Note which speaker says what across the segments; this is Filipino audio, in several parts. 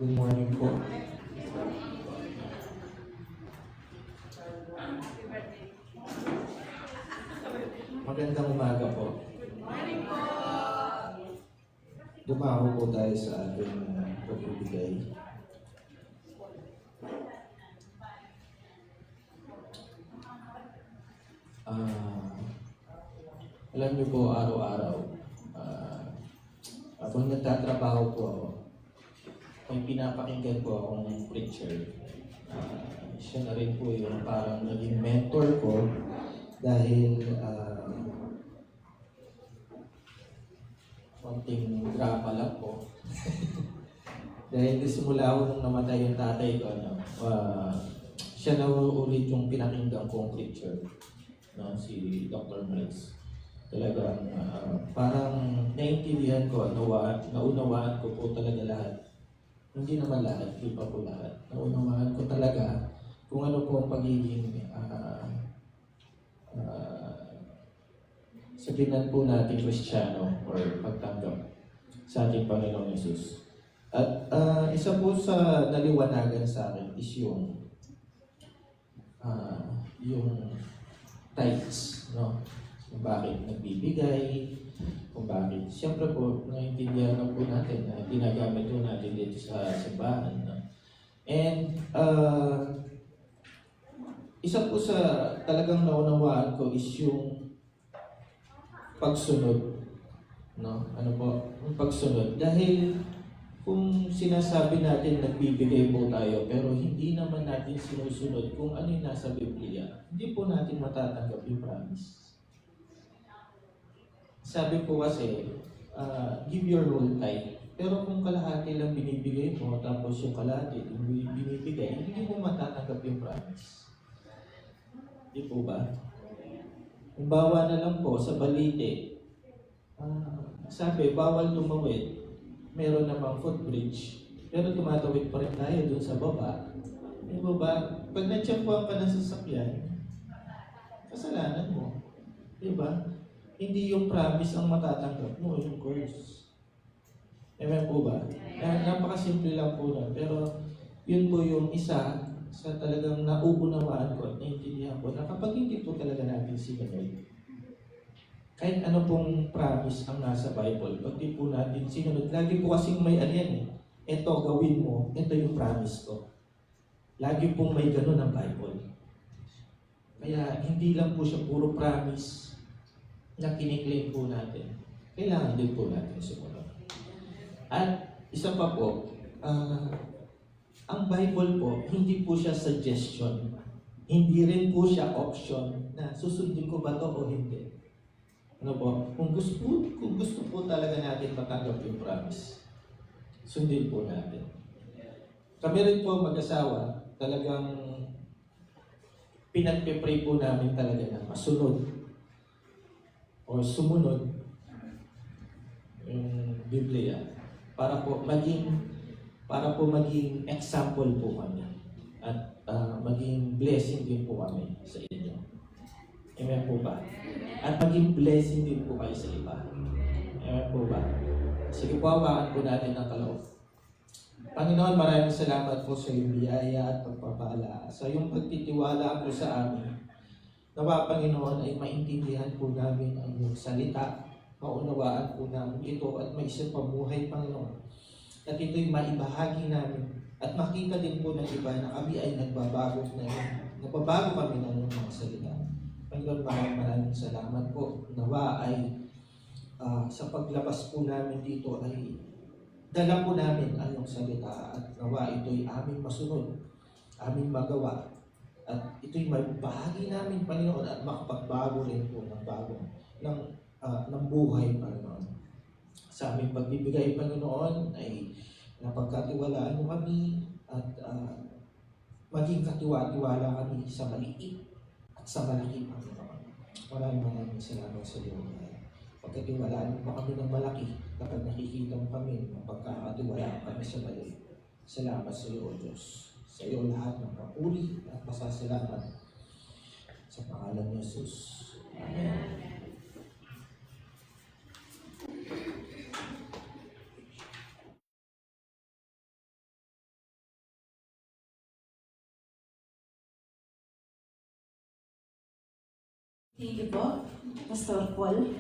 Speaker 1: Good morning po. Magandang umaga po. Dumako po tayo sa ating pagbibigay. Ah, Alam niyo po, araw-araw, habang nagtatrabaho po ako, may pinapakinggan po akong preacher. Siya na rin po yung parang naging mentor ko dahil konting drama lang po. Dahil simula ako nung namatay yung tatay ko, siya na ulit yung pinakinggan kong preacher, no, si Dr. Miles. Talagang parang naintindihan ko, naunawaan ko po talaga lahat. Hindi naman lahat, hindi pa po lahat. Naunawaan ko talaga kung ano po ang pagiging sabihin po natin Kristiyano or pagtanggap sa ating Panginoong Yesus. At isa po sa naliwanagan sa akin is yung tithes, no? Kung bakit nagbibigay, kung bakit. Siyempre po, naiintindihan na po natin na ginagamit po natin dito sa simbahan. No? And isa po sa talagang naunawaan ko is yung pagsunod. No? Ano po? Yung pagsunod. Dahil kung sinasabi natin nagbibigay po tayo pero hindi naman natin sinusunod kung ano yung nasa Biblia, hindi po natin matatanggap yung promise. Sabi po kasi, give your whole tithe. Pero kung kalahati lang binibigay mo, tapos yung kalahati binibigay, hindi mo matatanggap yung promise. Di po ba? Bawa na lang po sa balite. Sabi, bawal tumawid. Meron namang footbridge. Pero tumatawid pa rin tayo dun sa baba. Di po ba? Pag natsyampuan ka ng sasakyan, kasalanan mo. Di ba? Hindi yung promise ang matatanggap mo, yung curse. Amen po ba? Napakasimple lang po nun. Pero yun po yung isa sa talagang nauunawaan ko at naiintindihan ko na kapag hindi po talaga natin sinunod, kahit ano pong promise ang nasa Bible, pag di po natin sinunod, lagi po kasing may alyan eh. Ito gawin mo, ito yung promise ko. Lagi pong may ganun ang Bible. Kaya hindi lang po siya puro promise na kiniklaim po natin. Kailangan din po natin sumunod. At isa pa po, ang Bible po, hindi po siya suggestion. Hindi rin po siya option na susundin ko ba to o hindi. Ano po? Kung gusto po talaga natin matanggap yung promise, sundin po natin. Kami rin po mag-asawa, talagang pinagpe-pray po namin talaga na masunod o sumunod yung Biblia para po maging example po kami at maging blessing din po kami sa inyo. Amen po ba? At maging blessing din po kayo sa iba. Amen po ba? Sige po, hawakan po natin ang kaloob. Panginoon, maraming salamat po sa iyong biyaya at pagpapala. Sa iyong pagtitiwala po sa amin. Nawa, Panginoon, ay maintindihan po namin ang iyong salita. Maunawaan po namin ito at may isang pamuhay, Panginoon. At ito'y maibahagi namin. At makita din po ng iba na kami ay nagbabago kami ng iyong mga salita. Panginoon, maraming salamat po. Nawa ay sa paglabas po namin dito ay dala po namin ang iyong salita at nawa ito'y aming masunod, aming magawa. At ito'y may bahagi namin, Panginoon, at makapagbago rin po ng buhay, Panginoon. Sa aming pagbibigay, Panginoon, ay napagkatiwalaan mo kami at maging katiwa-tiwala kami sa maliit at sa malaki, Panginoon. Maraming salamat sa iyo. Pagkatiwalaan mo kami ng malaki kapag nakikita mo kami, mapagkakatiwalaan kami sa maliit. Salamat sa iyo, O Diyos. Sa iyo lahat ng papuri at pasasalamat sa pangalan ni Jesus. Amen.
Speaker 2: Thank you po, Pastor Paul.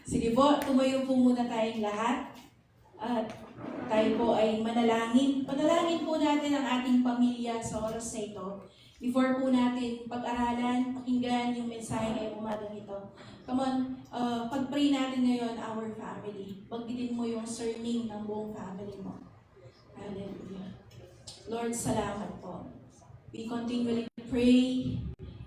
Speaker 2: Sige po, tumayo po muna tayong lahat. At tayo po ay manalangin. Panalangin po natin ang ating pamilya sa oras na ito. Before po natin pag-aralan, pakinggan yung mensahe ngayong umagang ito. Come on, pag-pray natin ngayon, our family. Pagditin mo yung surname ng buong family mo. Hallelujah. Lord, salamat po. We continually pray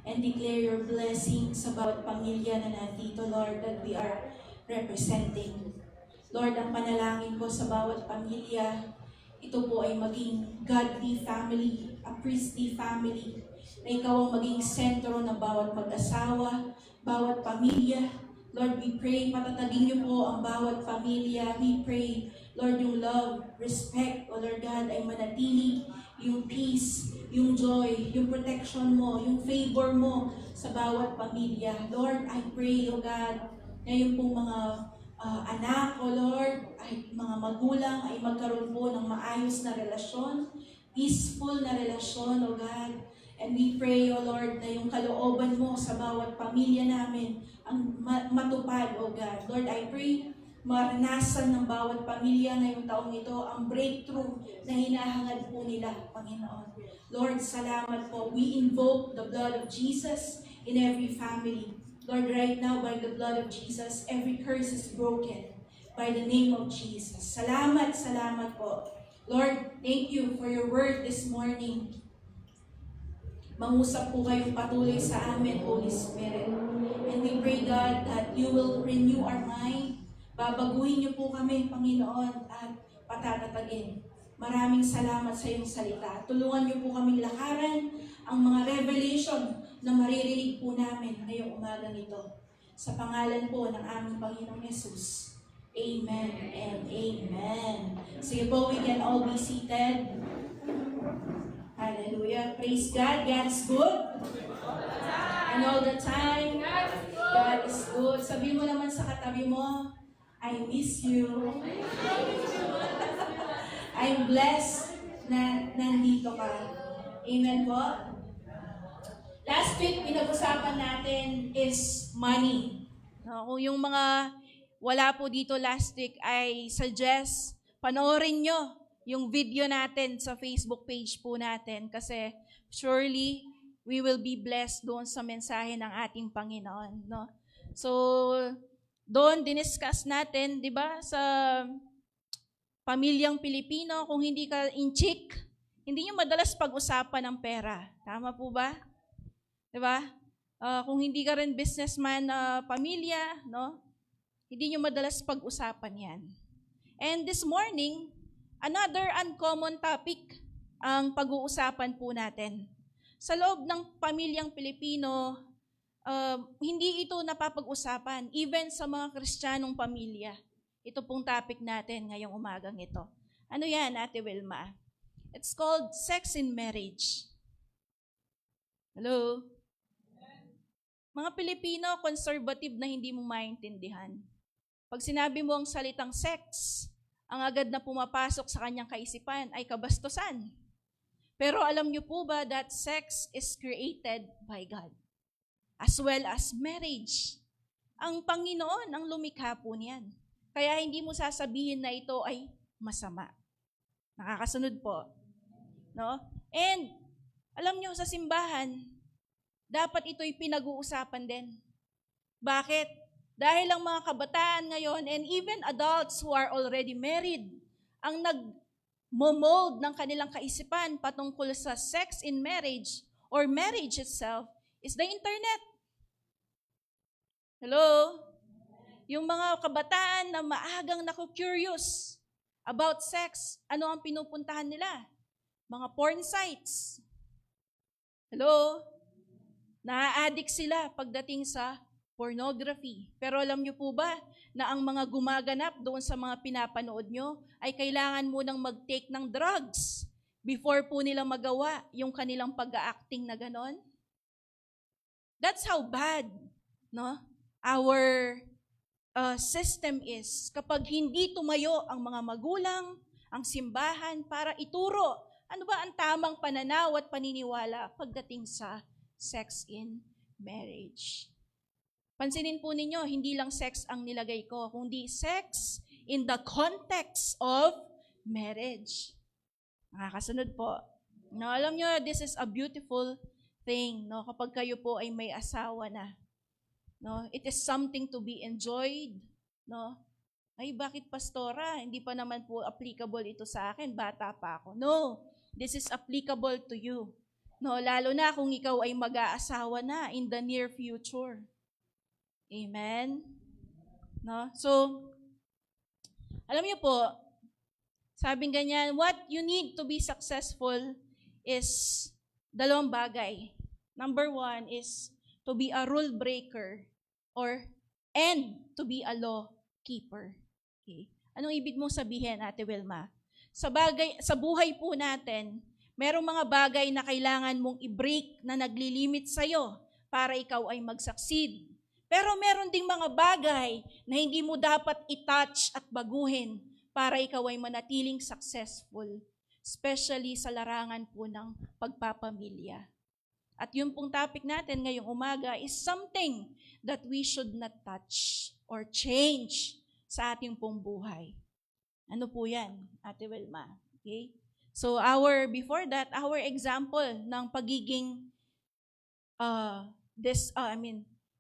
Speaker 2: and declare your blessing sa bawat pamilya na nandito, Lord, that we are representing. Lord, ang panalangin ko sa bawat pamilya, ito po ay maging godly family, a priestly family, na ikaw ang maging sentro ng bawat mag-asawa, bawat pamilya. Lord, we pray, patatagin niyo po ang bawat pamilya. We pray, Lord, yung love, respect, O Lord God, ay manatili, yung peace, yung joy, yung protection mo, yung favor mo sa bawat pamilya. Lord, I pray, O God, ngayon pong mga anak, O Lord, ay mga magulang ay magkaroon po ng maayos na relasyon, peaceful na relasyon, O God. And we pray, O Lord, na yung kalooban mo sa bawat pamilya namin ang matupad, O God. Lord, I pray, maranasan ng bawat pamilya ngayong taong ito ang breakthrough na hinahangad po nila, Panginoon. Lord, salamat po. We invoke the blood of Jesus in every family. Lord, right now, by the blood of Jesus, every curse is broken by the name of Jesus. Salamat, salamat po. Lord, thank you for your word this morning. Mangusap po kayong patuloy sa amin, Holy Spirit. And we pray, God, that you will renew our mind. Babaguhin niyo po kami, Panginoon, at patatatagin. Maraming salamat sa iyong salita. Tulungan niyo po kaming lakaran ang mga revelation na maririnig po namin ngayong umagang ito. Sa pangalan po ng aming Panginoong Yesus. Amen and amen. Sige po, we can all be seated. Hallelujah. Praise God. God is good. And all the time, God is good. Sabi mo naman sa katabi mo, I miss you. I'm blessed na nandito ka. Amen po? Last week, pinag-usapan natin is money. Kung yung mga wala po dito last week, I suggest panoorin nyo yung video natin sa Facebook page po natin kasi surely we will be blessed doon sa mensahe ng ating Panginoon. No? So, doon diniscuss natin, di ba, sa pamilyang Pilipino, kung hindi ka inchik, hindi nyo madalas pag-usapan ng pera. Tama po ba? Di ba? Kung hindi ka rin businessman na pamilya, no? Hindi nyo madalas pag-usapan yan. And this morning, another uncommon topic ang pag-uusapan po natin. Sa loob ng pamilyang Pilipino, hindi ito napapag-usapan, even sa mga Kristiyanong pamilya. Ito pong topic natin ngayong umagang ito. Ano yan, Ate Wilma? It's called sex in marriage. Hello? Mga Pilipino, conservative na hindi mo maintindihan. Pag sinabi mo ang salitang sex, ang agad na pumapasok sa kanyang kaisipan ay kabastusan. Pero alam niyo po ba that sex is created by God? As well as marriage. Ang Panginoon ang lumikha po niyan. Kaya hindi mo sasabihin na ito ay masama. Nakakasunod po. No? And alam niyo sa simbahan, dapat ito'y pinag-uusapan din. Bakit? Dahil ang mga kabataan ngayon and even adults who are already married, ang nag-mold ng kanilang kaisipan patungkol sa sex in marriage or marriage itself is the internet. Hello? Yung mga kabataan na maagang naku-curious about sex, ano ang pinupuntahan nila? Mga porn sites. Hello? Na-addict sila pagdating sa pornography. Pero alam niyo po ba na ang mga gumaganap doon sa mga pinapanood nyo ay kailangan munang mag-take ng drugs before po nila magawa yung kanilang pag-acting na ganon? That's how bad, no? Our system is. Kapag hindi tumayo ang mga magulang, ang simbahan para ituro, ano ba ang tamang pananaw at paniniwala pagdating sa sex in marriage. Pansinin po ninyo, hindi lang sex ang nilagay ko, kundi sex in the context of marriage. Nakakasunod po. No, alam nyo, this is a beautiful thing, no, kapag kayo po ay may asawa na. No, it is something to be enjoyed, no. Ay, bakit pastora? Hindi pa naman po applicable ito sa akin, bata pa ako. No, this is applicable to you. No, lalo na kung ikaw ay mag-aasawa na in the near future. Amen? No? So, alam niyo po, sabing ganyan, what you need to be successful is dalawang bagay. Number 1 is to be a rule breaker and to be a law keeper. Okay. Anong ibig mong sabihin, Ate Wilma? Sa buhay po natin, merong mga bagay na kailangan mong i-break na naglilimit sa'yo para ikaw ay mag-succeed. Pero meron ding mga bagay na hindi mo dapat i-touch at baguhin para ikaw ay manatiling successful, especially sa larangan po ng pagpapamilya. At yung pong topic natin ngayong umaga is something that we should not touch or change sa ating pong buhay. Ano po yan, Ate Wilma? Okay? So before that, our example ng pagiging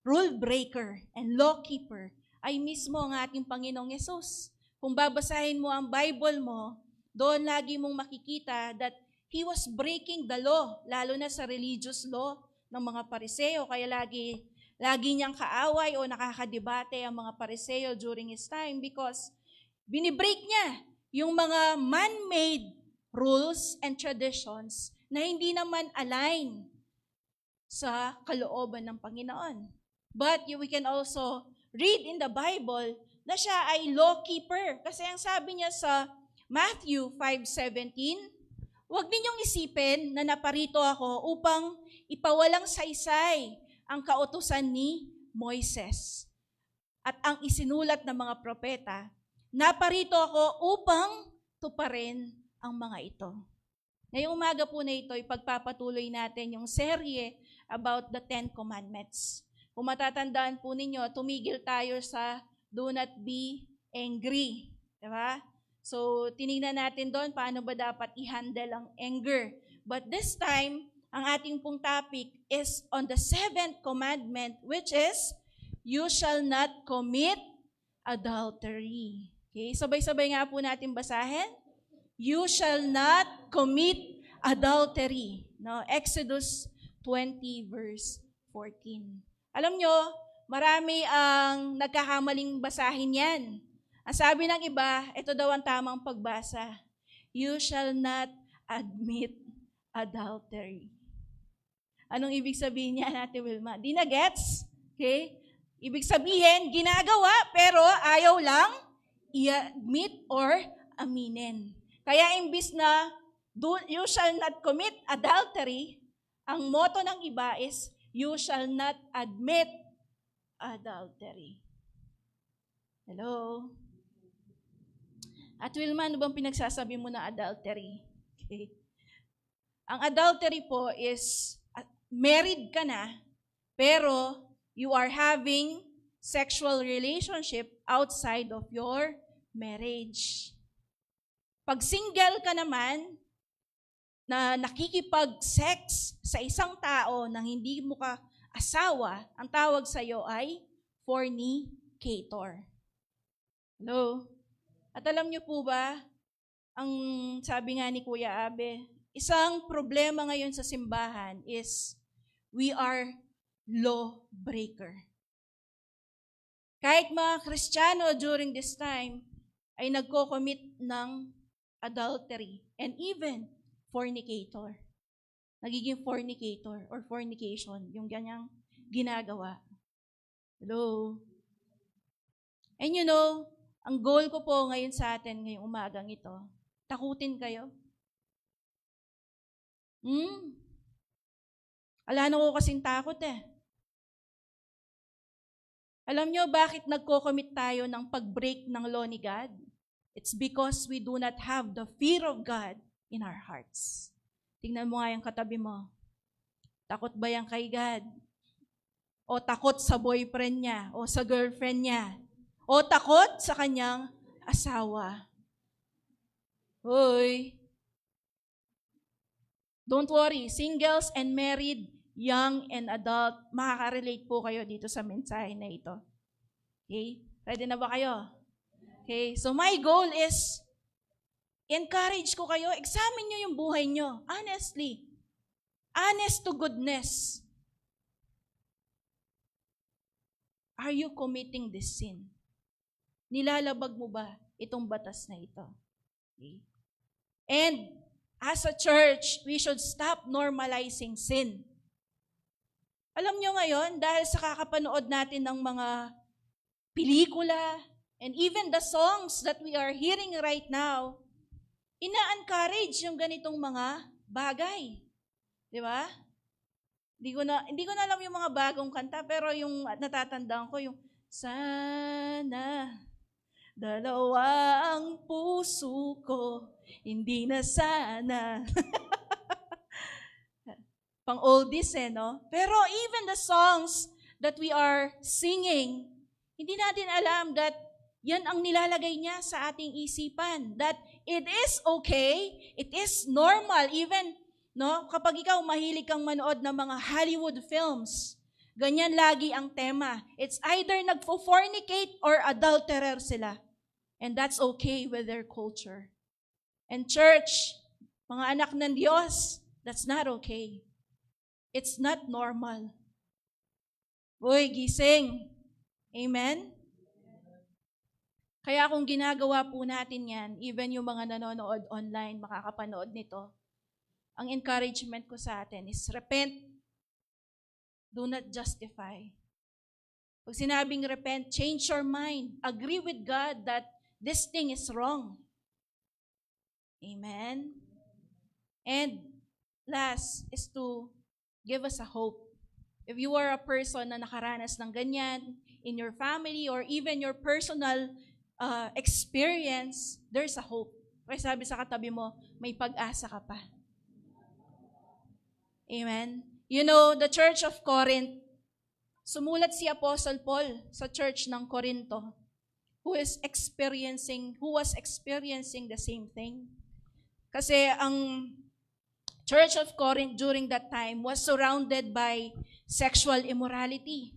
Speaker 2: rule breaker and law keeper ay mismo ang ating Panginoong Yesus. Kung babasahin mo ang Bible mo, doon lagi mong makikita that He was breaking the law, lalo na sa religious law ng mga Pariseo. Kaya lagi niyang kaaway o nakakadebate ang mga Pariseo during His time because binibreak niya yung mga man-made rules and traditions na hindi naman align sa kalooban ng Panginoon. But we can also read in the Bible na siya ay law keeper. Kasi ang sabi niya sa Matthew 5:17, huwag ninyong isipin na naparito ako upang ipawalang saysay ang kautusan ni Moises at ang isinulat ng mga propeta. Naparito ako upang tuparin ang mga ito. Ngayong umaga po na ito, ipagpapatuloy natin yung serye about the 10 Commandments. Kung matatandaan po ninyo, tumigil tayo sa do not be angry. Diba? So, tinignan natin doon paano ba dapat i-handle ang anger. But this time, ang ating pong topic is on the 7th commandment, which is, you shall not commit adultery. Okay, sabay-sabay nga po natin basahin. You shall not commit adultery. No? Exodus 20 verse 14. Alam nyo, marami ang nagkakamaling basahin yan. Ang sabi ng iba, ito daw ang tamang pagbasa. You shall not admit adultery. Anong ibig sabihin niya, Ate Wilma? Di na gets? Okay? Ibig sabihin, ginagawa pero ayaw lang i-admit or aminin. Kaya imbis na you shall not commit adultery, ang motto ng iba is, you shall not admit adultery. Hello? At Wilma, ano bang pinagsasabi mo na adultery? Okay. Ang adultery po is, married ka na, pero you are having sexual relationship outside of your marriage. Pag single ka naman, na nakikipag-sex sa isang tao nang hindi mo ka asawa, ang tawag sa iyo ay fornicator. Hello? At alam niyo po ba, ang sabi nga ni Kuya Abe, isang problema ngayon sa simbahan is we are law breaker. Kahit mga Kristiyano during this time ay nagko-commit ng adultery and even fornicator. Nagiging fornicator or fornication, yung ganyang ginagawa. Hello? And you know, ang goal ko po ngayon sa atin ngayong umagang ito, takutin kayo. Ala na ko kasing takot eh. Alam nyo bakit nagko-commit tayo ng pag-break ng law ni God? It's because we do not have the fear of God in our hearts. Tingnan mo nga yung katabi mo. Takot ba yan kay God? O takot sa boyfriend niya? O sa girlfriend niya? O takot sa kanyang asawa? Hoy, don't worry, singles and married, young and adult, makaka-relate po kayo dito sa mensahe na ito. Okay? Ready na ba kayo? Okay, so my goal is, encourage ko kayo, examine nyo yung buhay nyo. Honestly. Honest to goodness. Are you committing this sin? Nilalabag mo ba itong batas na ito? Okay. And as a church, we should stop normalizing sin. Alam nyo ngayon, dahil sa kakapanood natin ng mga pelikula, and even the songs that we are hearing right now, ina-encourage yung ganitong mga bagay. Di ba? Hindi ko na alam yung mga bagong kanta, pero yung natatandaan ko, yung sana dalawa ang puso ko, hindi na sana. Pang oldies no? Pero even the songs that we are singing, hindi natin alam that yan ang nilalagay niya sa ating isipan. That it is okay, it is normal, even no, kapag ikaw mahilig kang manood ng mga Hollywood films, ganyan lagi ang tema. It's either nagpo-fornicate or adulterer sila. And that's okay with their culture. And church, mga anak ng Diyos, that's not okay. It's not normal. Uy, gising. Amen? Kaya kung ginagawa po natin yan, even yung mga nanonood online, makakapanood nito, ang encouragement ko sa atin is repent, do not justify. Pag sinabing repent, change your mind. Agree with God that this thing is wrong. Amen? And last is to give us a hope. If you are a person na nakaranas ng ganyan in your family or even your personal experience, there's a hope. Kaya sabi sa katabi mo, may pag-asa ka pa. Amen? You know, the Church of Corinth, sumulat si Apostle Paul sa church ng Corinto, who was experiencing the same thing. Kasi ang Church of Corinth during that time was surrounded by sexual immorality,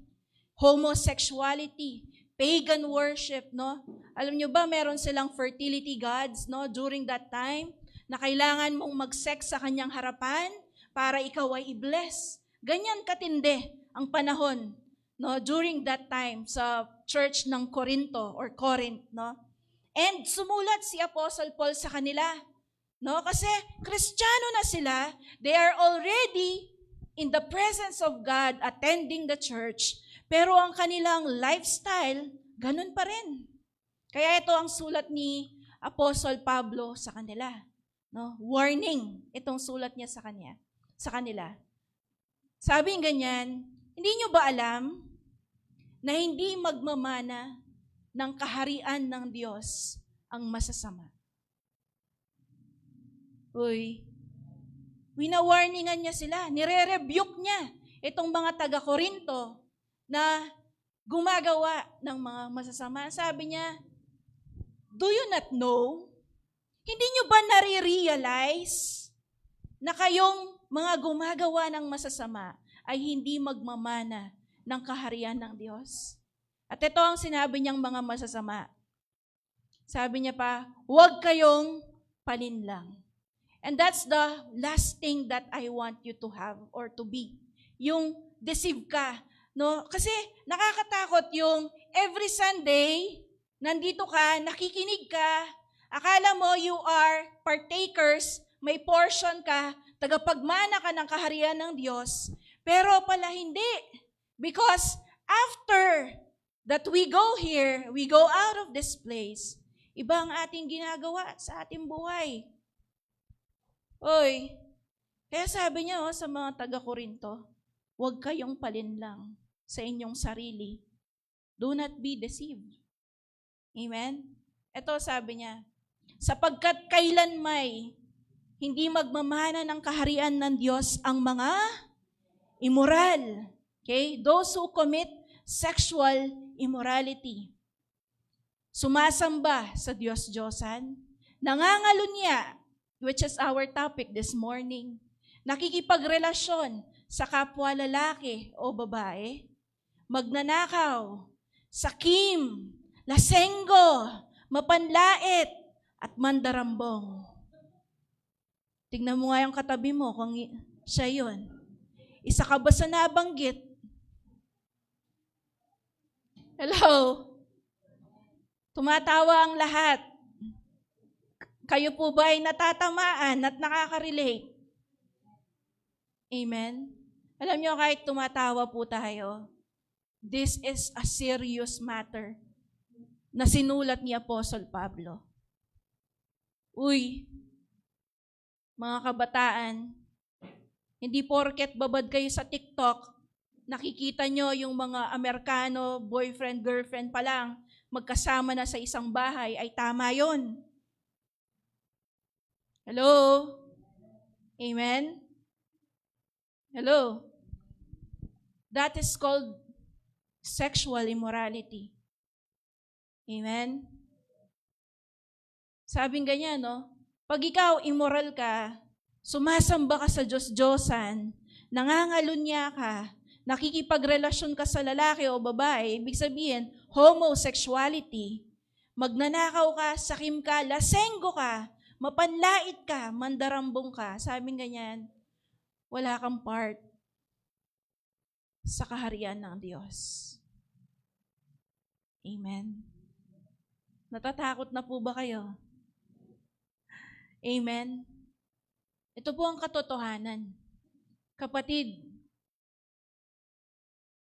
Speaker 2: homosexuality, pagan worship, no? Alam nyo ba, meron silang fertility gods, no, during that time, na kailangan mong mag-sex sa kanyang harapan para ikaw ay i-bless. Ganyan katindi ang panahon, no, during that time sa church ng Corinto or Corinth, no? And sumulat si Apostle Paul sa kanila, no? Kasi Kristiyano na sila, they are already in the presence of God attending the church, pero ang kanilang lifestyle, ganun pa rin. Kaya ito ang sulat ni Apostle Pablo sa kanila, no? Warning, itong sulat niya sa kanila. Sabi ganyan, hindi nyo ba alam na hindi magmamana ng kaharian ng Diyos ang masasama? Uy, wina-warningan niya sila, nire-rebuke niya itong mga taga-Korinto na gumagawa ng mga masasama. Sabi niya, do you not know? Hindi nyo ba nare-realize na kayong mga gumagawa ng masasama ay hindi magmamana ng kaharian ng Diyos? At ito ang sinabi niyang mga masasama. Sabi niya pa, huwag kayong paninlang. And that's the last thing that I want you to have or to be. Yung deceive ka. No? Kasi nakakatakot yung every Sunday, nandito ka, nakikinig ka, akala mo you are partakers, may portion ka, tagapagmana ka ng kaharian ng Diyos, pero pala hindi. Because after that we go here, we go out of this place, iba ang ating ginagawa sa ating buhay. Oy, kaya sabi niya sa mga taga-Korinto, huwag kayong palinlang sa inyong sarili. Do not be deceived. Amen? Ito sabi niya, sapagkat kailan may hindi magmamana ng kaharian ng Diyos ang mga immoral. Okay? Those who commit sexual immorality. Sumasamba sa Diyos-Diyosan. Nangangalunya, which is our topic this morning. Nakikipagrelasyon sa kapwa lalaki o babae. Magnanakaw, sakim, lasenggo, mapanlait, at mandarambong. Tignan mo nga yung katabi mo kung siya yun. Isa ka ba sa nabanggit? Hello? Tumatawa ang lahat. Kayo po ba ay natatamaan at nakaka-relate? Amen? Alam nyo, kahit tumatawa po tayo, this is a serious matter na sinulat ni Apostle Pablo. Uy, mga kabataan, hindi porket babad kayo sa TikTok, nakikita nyo yung mga Amerikano, boyfriend, girlfriend pa lang, magkasama na sa isang bahay, ay tama yon. Hello? Amen? Hello? That is called sexual immorality. Amen? Sabing ganyan, no? Pag ikaw immoral ka, sumasamba ka sa Diyos-Diyosan, nangangalunya ka, nakikipagrelasyon ka sa lalaki o babae, ibig sabihin, homosexuality, magnanakaw ka, sakim ka, lasenggo ka, mapanlait ka, mandarambong ka, sabing ganyan, wala kang part sa kaharian ng Diyos. Amen. Natatakot na po ba kayo? Amen. Ito po ang katotohanan. Kapatid,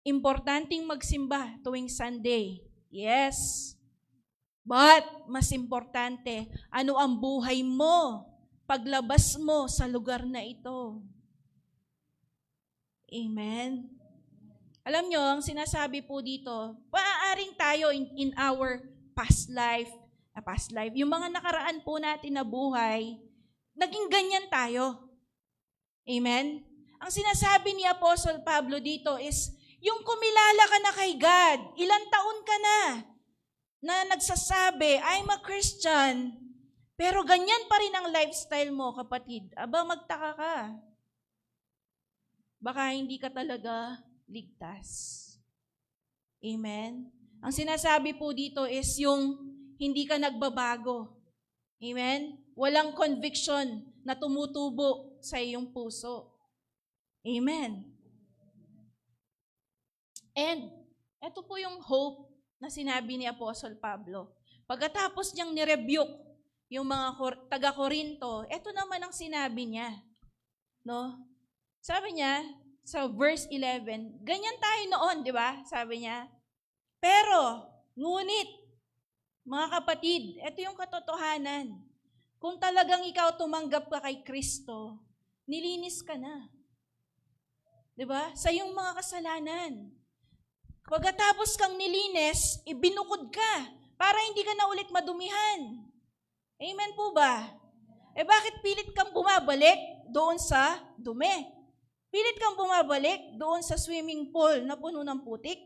Speaker 2: importanteng magsimba tuwing Sunday. Yes. But, mas importante, ano ang buhay mo paglabas mo sa lugar na ito? Amen. Alam nyo, ang sinasabi po dito, paaaring tayo in our past life, yung mga nakaraan po natin na buhay, naging ganyan tayo. Amen? Ang sinasabi ni Apostle Pablo dito is, yung kumilala ka na kay God, ilang taon ka na nagsasabi, I'm a Christian, pero ganyan pa rin ang lifestyle mo, kapatid. Aba, magtaka ka. Baka hindi ka talaga ligtas. Amen? Ang sinasabi po dito is yung hindi ka nagbabago. Amen? Walang conviction na tumutubo sa iyong puso. Amen? And ito po yung hope na sinabi ni Apostle Pablo. Pagkatapos niyang nirebuke yung mga taga-Korinto, ito naman ang sinabi niya. No? Sabi niya, sa verse 11, ganyan tayo noon, di ba? Sabi niya. Pero, ngunit, mga kapatid, ito yung katotohanan. Kung talagang ikaw tumanggap ka kay Kristo, nilinis ka na. Di ba? Sa iyong mga kasalanan. Pagkatapos kang nilinis, ibinukod ka para hindi ka na ulit madumihan. Amen po ba? Bakit pilit kang bumabalik doon sa dumi? Pilit kang bumabalik doon sa swimming pool na puno ng putik?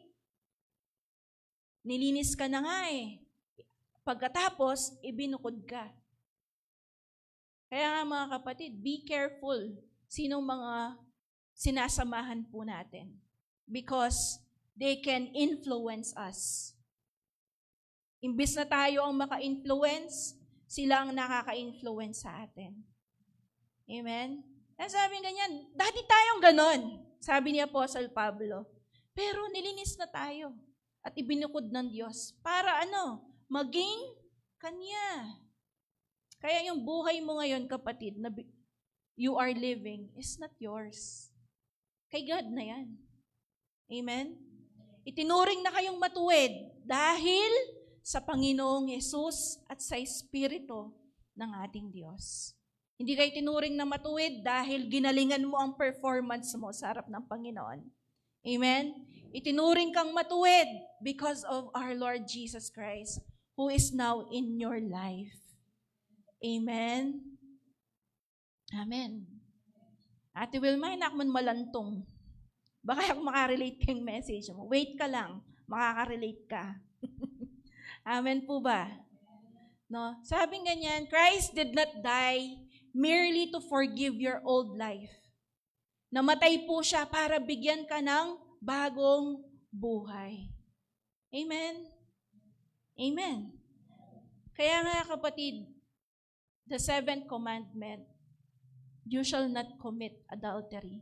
Speaker 2: Nilinis ka na nga eh. Pagkatapos, ibinukod ka. Kaya nga mga kapatid, be careful sinong mga sinasamahan po natin. Because they can influence us. Imbis na tayo ang maka-influence, sila ang nakaka-influence sa atin. Amen? Sabi ganyan, dati tayong ganon, sabi ni Apostle Pablo. Pero nilinis na tayo at ibinukod ng Diyos para maging Kanya. Kaya yung buhay mo ngayon, kapatid, na you are living is not yours. Kay God na yan. Amen? Itinuring na kayong matuwid dahil sa Panginoong Yesus at sa Espiritu ng ating Diyos. Hindi kayo tinuring na matuwid dahil ginalingan mo ang performance mo sa harap ng Panginoon. Amen? Itinuring kang matuwid because of our Lord Jesus Christ, who is now in your life. Amen? Amen. Ate Wilma, hinakman malantong.
Speaker 3: Baka ako makarelate kayong message mo. Wait ka lang, makaka-relate ka. Amen po ba? No? Sabing ganyan, Christ did not die merely to forgive your old life. Namatay po siya para bigyan ka ng bagong buhay. Amen? Amen. Kaya nga kapatid, the seventh commandment, you shall not commit adultery.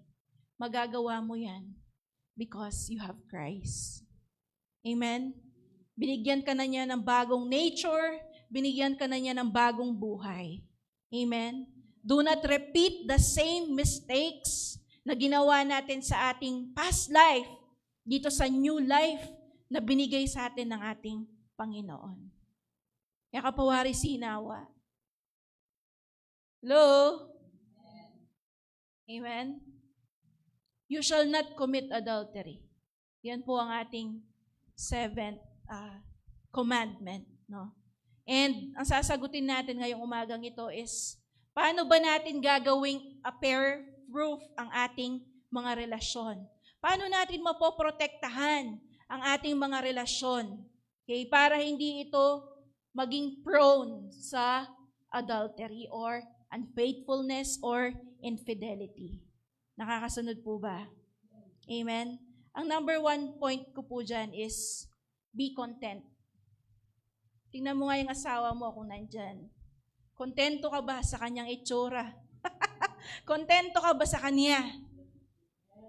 Speaker 3: Magagawa mo yan because you have Christ. Amen? Binigyan ka na niya ng bagong nature, binigyan ka na niya ng bagong buhay. Amen? Do not repeat the same mistakes na ginawa natin sa ating past life, dito sa new life na binigay sa atin ng ating Panginoon. Kaya kapawari sinawa. Hello? Amen? You shall not commit adultery. Yan po ang ating seventh commandment. No? And ang sasagutin natin ngayong umagang ito is, paano ba natin gagawing appear-proof ang ating mga relasyon? Paano natin mapoprotektahan ang ating mga relasyon? Okay, para hindi ito maging prone sa adultery or unfaithfulness or infidelity. Nakakasunod po ba? Amen? Ang number 1 point ko po dyan is be content. Tingnan mo nga yung asawa mo kung nandyan. Kontento ka ba sa kanyang itsura? Kontento ka ba sa kanya?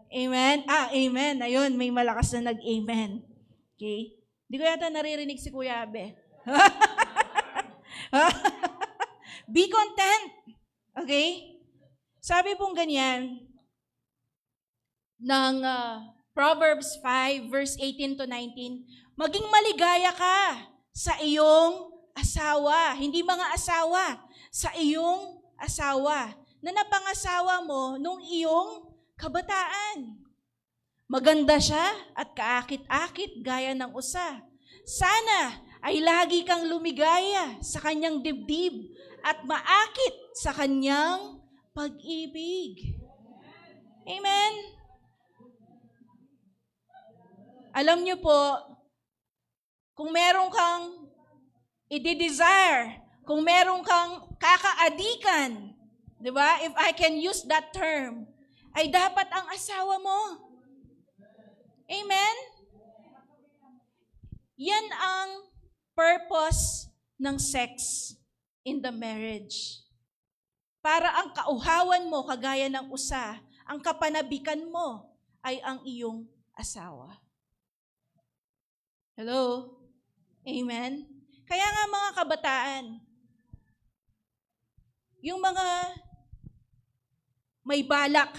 Speaker 3: Amen? Amen. Ayun, may malakas na nag-amen. Okay? Hindi ko yata naririnig si Kuya Abe. Be content. Okay? Sabi pong ganyan, ng Proverbs 5, verse 18 to 19, maging maligaya ka sa iyong asawa. Hindi mga asawa, sa iyong asawa na napangasawa mo nung iyong kabataan. Maganda siya at kaakit-akit gaya ng usa. Sana ay lagi kang lumigaya sa kanyang dibdib at maakit sa kanyang pag-ibig. Amen? Alam niyo po, kung meron kang i-desire, kung meron kang kakaadikan, di ba? If I can use that term, ay dapat ang asawa mo. Amen? Yan ang purpose ng sex in the marriage. Para ang kauhawan mo, kagaya ng usa, ang kapanabikan mo ay ang iyong asawa. Hello? Amen? Kaya nga mga kabataan, yung mga may balak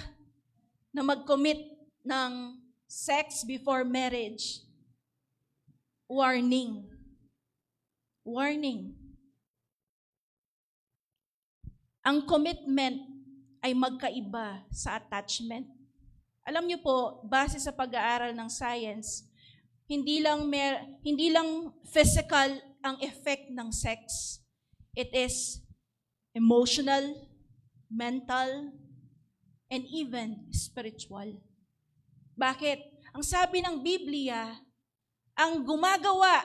Speaker 3: na mag-commit ng sex before marriage, warning. Warning. Ang commitment ay magkaiba sa attachment. Alam niyo po, base sa pag-aaral ng science, hindi lang physical ang effect ng sex. It is emotional, mental, and even spiritual. Bakit? Ang sabi ng Biblia, ang gumagawa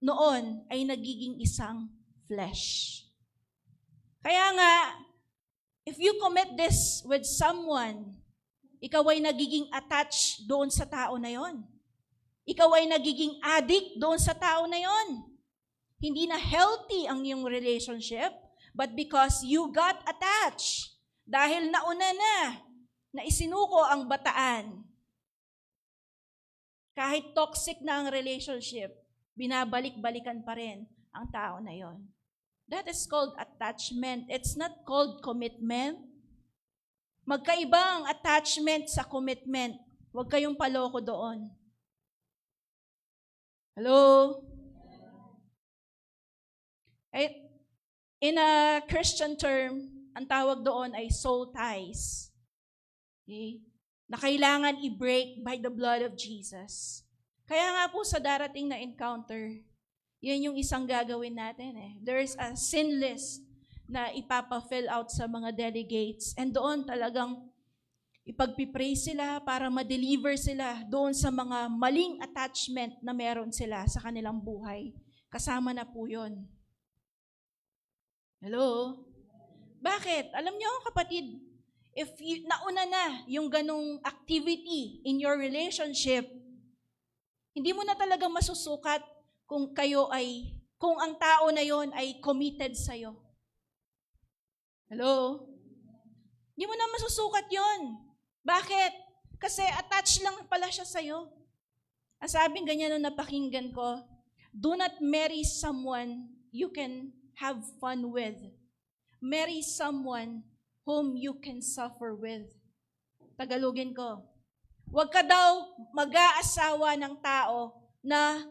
Speaker 3: noon ay nagiging isang flesh. Kaya nga, if you commit this with someone, ikaw ay nagiging attached doon sa tao na yon. Ikaw ay nagiging addict doon sa tao na yon. Hindi na healthy ang iyong relationship, but because you got attached, dahil nauna na isinuko ang bataan. Kahit toxic na ang relationship, binabalik-balikan pa rin ang tao na yon. That is called attachment. It's not called commitment. Magkaiba ang attachment sa commitment. Huwag kayong paloko doon. Hello? In a Christian term, ang tawag doon ay soul ties. Okay? Na kailangan i-break by the blood of Jesus. Kaya nga po sa darating na encounter, yan yung isang gagawin natin eh. There's a sin list na ipapa-fill out sa mga delegates. And doon talagang ipagpipray sila para ma-deliver sila doon sa mga maling attachment na meron sila sa kanilang buhay. Kasama na po yun. Hello? Bakit? Alam niyo, kapatid, if nauna na yung ganong activity in your relationship, hindi mo na talaga masusukat kung kung ang tao na yon ay committed sa'yo. Hello? Hindi mo na masusukat yon. Bakit? Kasi attached lang pala siya sa'yo. Ang sabing ganyan nung napakinggan ko, do not marry someone you can have fun with. Marry someone whom you can suffer with. Tagalogin ko. Huwag ka daw mag-aasawa ng tao na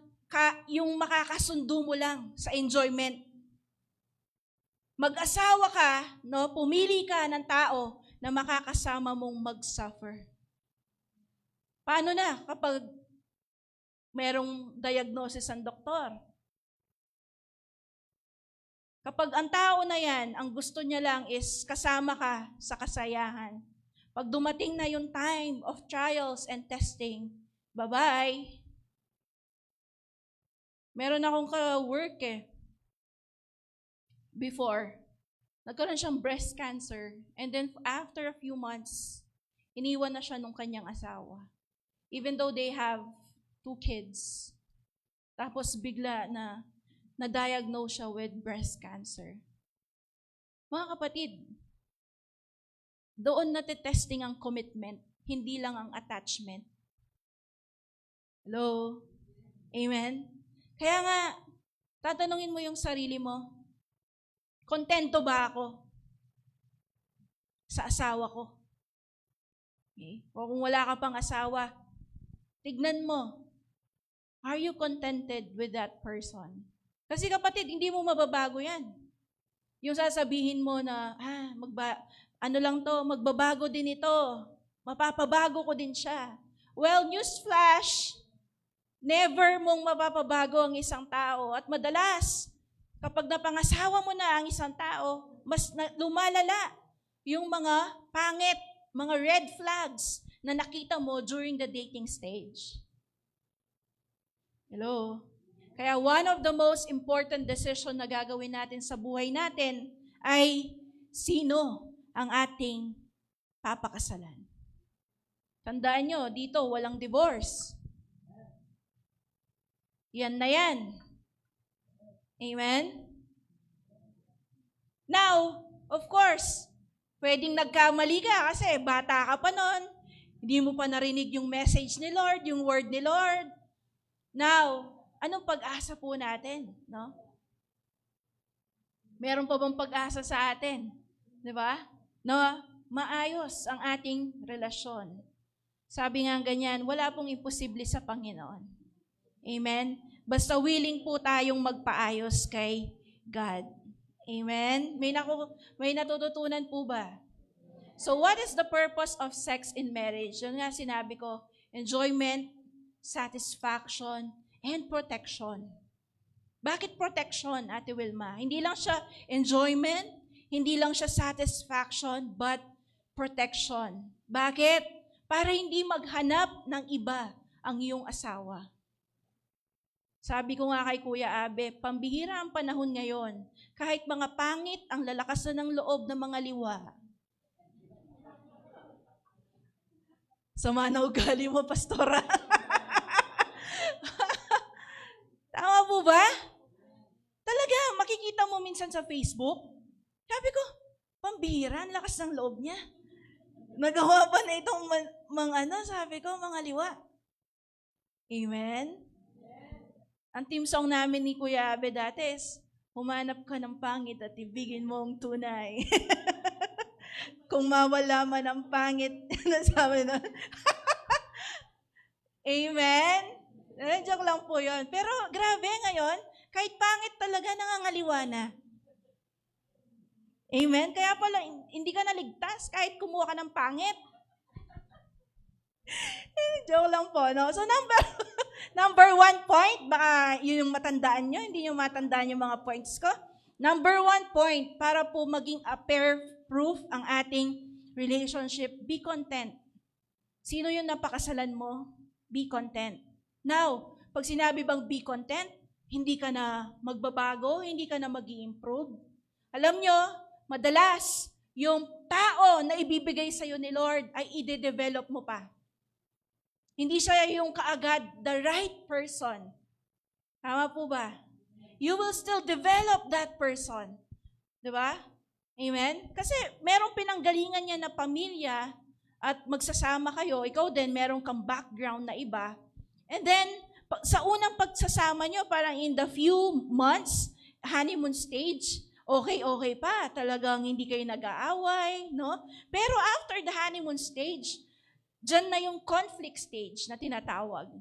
Speaker 3: yung makakasundo mo lang sa enjoyment. Mag-asawa ka, no, pumili ka ng tao na makakasama mong mag-suffer. Paano na kapag merong diagnosis ang doktor? Kapag ang tao na yan, ang gusto niya lang is kasama ka sa kasayahan. Pag dumating na yung time of trials and testing, bye-bye. Meron akong ka-work before. Nagkaroon siyang breast cancer. And then after a few months, iniwan na siya nung kanyang asawa. Even though they have 2 kids. Tapos bigla na na-diagnose siya with breast cancer. Mga kapatid, doon natitesting ang commitment, hindi lang ang attachment. Hello? Amen? Kaya nga, tatanungin mo yung sarili mo, kontento ba ako sa asawa ko? Okay? O kung wala ka pang asawa, tignan mo, are you contented with that person? Kasi kapatid, hindi mo mababago yan. Yung sasabihin mo na, magbabago din ito. Mapapabago ko din siya. Well, newsflash, never mong mapapabago ang isang tao. At madalas, kapag napangasawa mo na ang isang tao, mas lumalala yung mga pangit, mga red flags na nakita mo during the dating stage. Hello? Kaya one of the most important decision na gagawin natin sa buhay natin ay sino ang ating papakasalan. Tandaan nyo, dito walang divorce. Yan na yan. Amen? Now, of course, pwedeng nagkamali ka kasi bata ka pa nun, hindi mo pa narinig yung message ni Lord, yung word ni Lord. Now, anong pag-asa po natin, no? Meron pa bang pag-asa sa atin? 'Di ba? No, maayos ang ating relasyon. Sabi nga ganyan, wala pong imposible sa Panginoon. Amen? Basta willing po tayong magpaayos kay God. Amen? May natututunan po ba? So what is the purpose of sex in marriage? Yun nga sinabi ko, enjoyment, satisfaction, and protection. Bakit protection, Ate Wilma? Hindi lang siya enjoyment, hindi lang siya satisfaction, but protection. Bakit? Para hindi maghanap ng iba ang iyong asawa. Sabi ko nga kay Kuya Abe, pambihira ang panahon ngayon. Kahit mga pangit ang lalakas na ng loob ng mga liwa. Sama na ugali mo, Pastora. Tama po ba? Talaga, makikita mo minsan sa Facebook. Sabi ko, pambihira, ang lakas ng loob niya. Nagawa pa na itong sabi ko, mga liwa. Amen? Ang team song namin ni Kuya Abe dati is, humanap ka ng pangit at ibigin mo ang tunay. Kung mawala man ang pangit, nasabi na. Amen? Joke lang po yun. Pero grabe ngayon, kahit pangit talaga nangangaliwa na. Amen? Kaya pala, hindi ka naligtas kahit kumuha ka ng pangit. Joke lang po, no? So number 1 point, baka yun yung matandaan nyo, hindi nyo matandaan yung mga points ko. Number 1 point, para po maging affair-proof ang ating relationship, be content Sino yung napakasalan mo? Be content. Now, pag sinabi bang be content, hindi ka na magbabago, hindi ka na mag-i-improve. Alam nyo, madalas, yung tao na ibibigay sa'yo ni Lord ay i-develop mo pa. Hindi siya yung kaagad the right person. Tama po ba? You will still develop that person. Diba? Amen? Kasi merong pinanggalingan niya na pamilya at magsasama kayo, ikaw din, merong kang background na iba. And then, sa unang pagsasama nyo, parang in the few months, honeymoon stage, okay pa. Talagang hindi kayo nag-aaway, no? Pero after the honeymoon stage, dyan na yung conflict stage na tinatawag.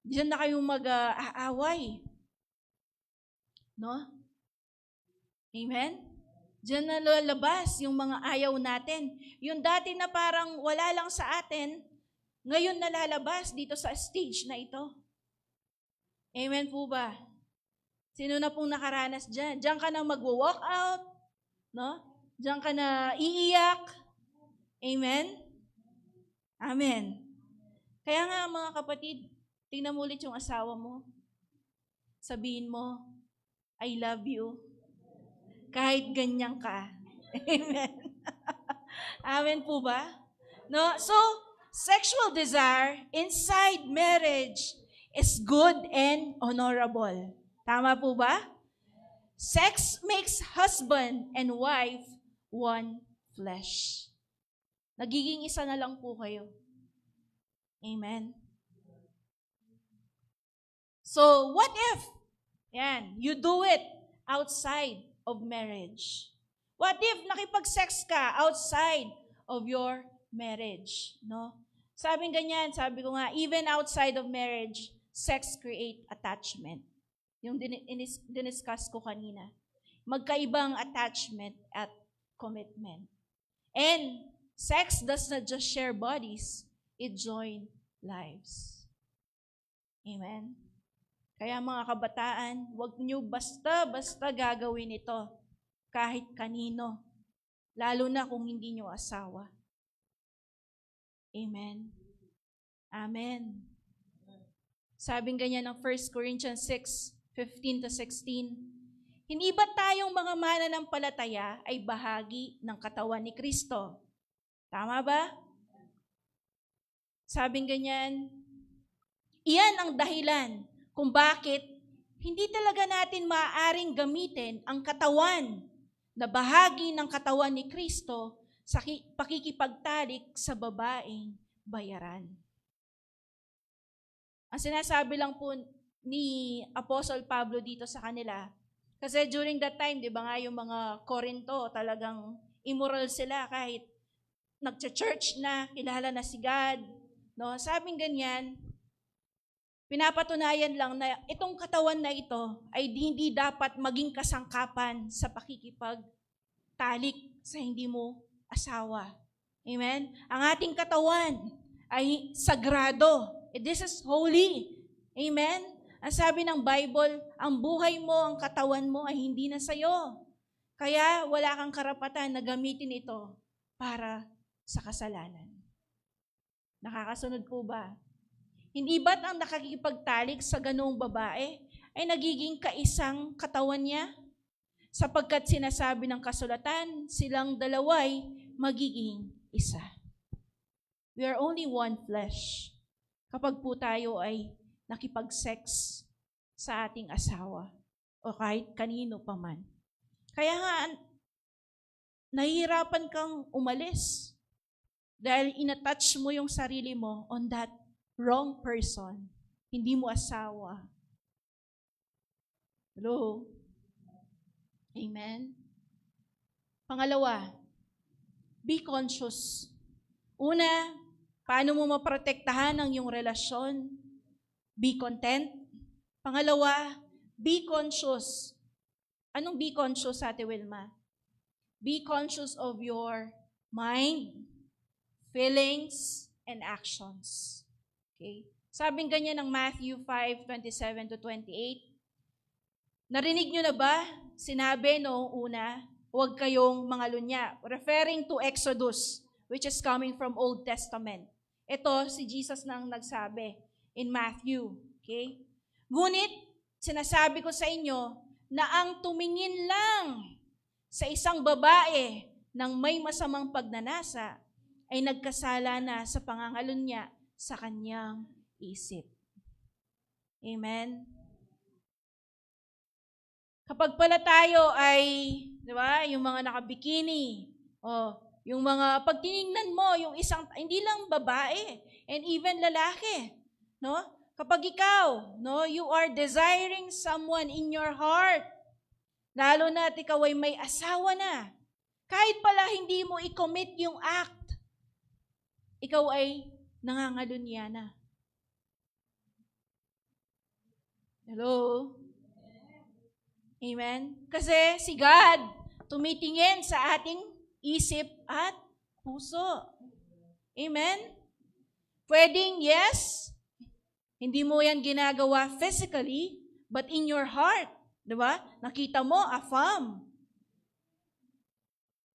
Speaker 3: Dyan na kayong mag-aaway. No? Amen? Diyan na lalabas yung mga ayaw natin. Yung dati na parang wala lang sa atin, ngayon nalalabas dito sa stage na ito. Amen po ba? Sino na pong nakaranas dyan? Diyan ka na mag-walk out, no? Diyan ka na iiyak. Amen? Amen. Kaya nga mga kapatid, tingnan mo ulit yung asawa mo. Sabihin mo, I love you. Kahit ganyan ka. Amen. Amen po ba? No? So, sexual desire inside marriage is good and honorable. Tama po ba? Sex makes husband and wife one flesh. Nagiging isa na lang po kayo. Amen. So, what if, you do it outside of marriage? What if nakipag-sex ka outside of your marriage? No? Sabi ko nga, even outside of marriage, sex create attachment. Yung diniscuss ko kanina. Magkaibang attachment at commitment. And sex does not just share bodies, it join lives. Amen? Kaya mga kabataan, huwag niyo basta-basta gagawin ito kahit kanino, lalo na kung hindi niyo asawa. Amen. Amen. Sabing ganyan ng 1 Corinthians 6:15-16, hindi ba tayong mga mananampalataya ay bahagi ng katawan ni Kristo? Tama ba? Sabing ganyan, iyan ang dahilan kung bakit hindi talaga natin maaaring gamitin ang katawan na bahagi ng katawan ni Kristo sa pakikipagtalik sa babaeng bayaran. Ang sinasabi lang po ni Apostle Pablo dito sa kanila, kasi during that time, di ba nga yung mga Korinto, talagang immoral sila kahit nagcha-church na, kilala na si God. No? Sabing ganyan, pinapatunayan lang na itong katawan na ito ay hindi dapat maging kasangkapan sa pakikipagtalik sa hindi mo asawa. Amen? Ang ating katawan ay sagrado. This is holy. Amen? Ang sabi ng Bible, ang buhay mo, ang katawan mo ay hindi na sa'yo. Kaya wala kang karapatan na gamitin ito para sa kasalanan. Nakakasunod po ba? Hindi ba't ang nakakipagtalik sa ganoong babae ay nagiging kaisang katawan niya? Sapagkat sinasabi ng kasulatan, silang dalaway magiging isa. We are only one flesh kapag po tayo ay nakipag-sex sa ating asawa o kahit kanino pa man. Kaya nga, nahihirapan kang umalis dahil inattach mo yung sarili mo on that wrong person. Hindi mo asawa. Hello? Amen? Pangalawa, be conscious. Una, paano mo maprotektahan ang iyong relasyon? Be content. Pangalawa, be conscious. Anong be conscious, Ate Wilma? Be conscious of your mind, feelings, and actions. Okay? Sabing ganyan ng Matthew 5:27-28. Narinig nyo na ba? Sinabi noong una, huwag kayong mga lunya. Referring to Exodus, which is coming from Old Testament. Ito, si Jesus na ang nagsabi in Matthew. Okay? Ngunit, sinasabi ko sa inyo na ang tumingin lang sa isang babae ng may masamang pagnanasa ay nagkasala na sa pangangalunya sa kanyang isip. Amen? Kapag pala tayo ay, di ba, yung mga nakabikini, yung mga, pag tinignan mo, yung isang, hindi lang babae, and even lalaki, no? Kapag ikaw, no, you are desiring someone in your heart, lalo na at ikaw ay may asawa na, kahit pala hindi mo i-commit yung act, ikaw ay nangangalunya na. Hello? Amen? Kasi si God tumitingin sa ating isip at puso. Amen? Pwedeng, yes, hindi mo yan ginagawa physically, but in your heart. Diba? Nakita mo, affirm.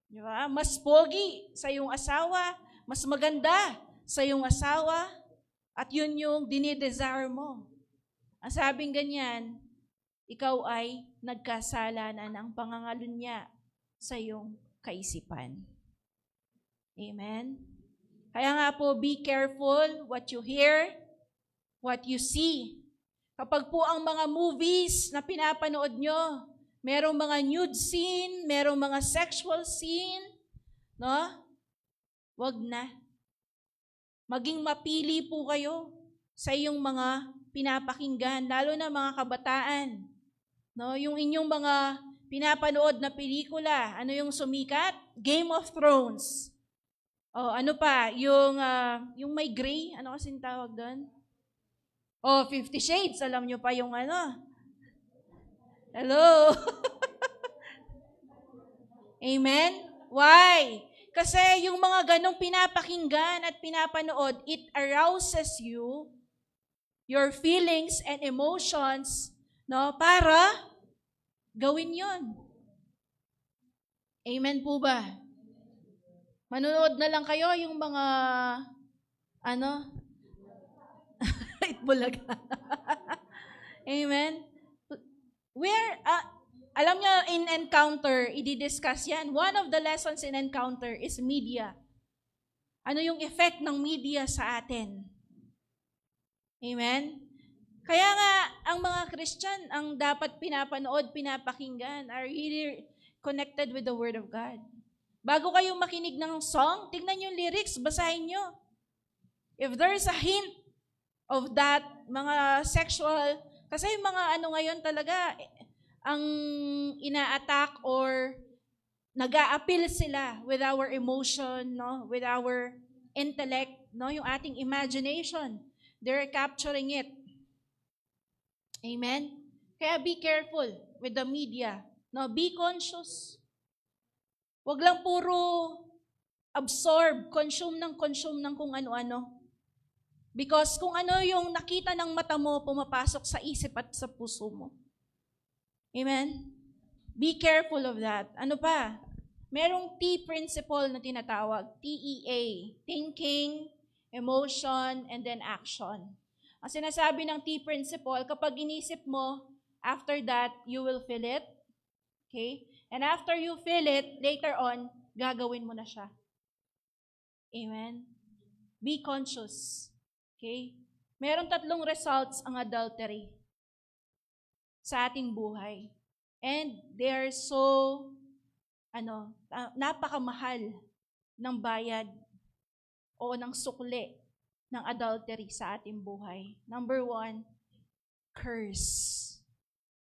Speaker 3: Diba? Mas pogi sa iyong asawa, mas maganda sa iyong asawa, at yun yung dinidesire mo. Ang sabing ganyan, ikaw ay nagkasala na ng pangangalunya sa iyong kaisipan. Amen? Kaya nga po, be careful what you hear, what you see. Kapag po ang mga movies na pinapanood nyo, merong mga nude scene, merong mga sexual scene, no? Wag na. Maging mapili po kayo sa iyong mga pinapakinggan, lalo na mga kabataan. No, yung inyong mga pinapanood na pelikula, ano yung sumikat? Game of Thrones. Ano pa? Yung may gray, ano kasing tawag doon? 50 Shades, alam nyo pa yung ano? Hello? Amen? Why? Kasi yung mga ganong pinapakinggan at pinapanood, it arouses you, your feelings and emotions, no, para gawin yon. Amen po ba? Manonood na lang kayo yung mga, itbulaga. Amen? Alam nyo, in Encounter, i-discuss yan. One of the lessons in Encounter is media. Ano yung effect ng media sa atin? Amen? Kaya nga, ang mga Christian, ang dapat pinapanood, pinapakinggan, are really connected with the Word of God. Bago kayo makinig ng song, tignan yung lyrics, basahin nyo. If there's a hint of that, mga sexual, kasi yung mga ngayon talaga, ang ina-attack or nag-a-appeal sila with our emotion, no? With our intellect, no? Yung ating imagination. They're capturing it. Amen? Kaya be careful with the media. No, be conscious. Huwag lang puro consume ng kung ano-ano. Because kung ano yung nakita ng mata mo, pumapasok sa isip at sa puso mo. Amen? Be careful of that. Ano pa? Merong T principle na tinatawag. TEA. Thinking, emotion, and then action. Ang sinasabi ng T principle, kapag inisip mo, after that, you will feel it. Okay? And after you feel it, later on, gagawin mo na siya. Amen? Be conscious. Okay? Meron 3 results ang adultery sa ating buhay. And they are so, napakamahal ng bayad o ng sukli ng adultery sa ating buhay. Number 1, curse.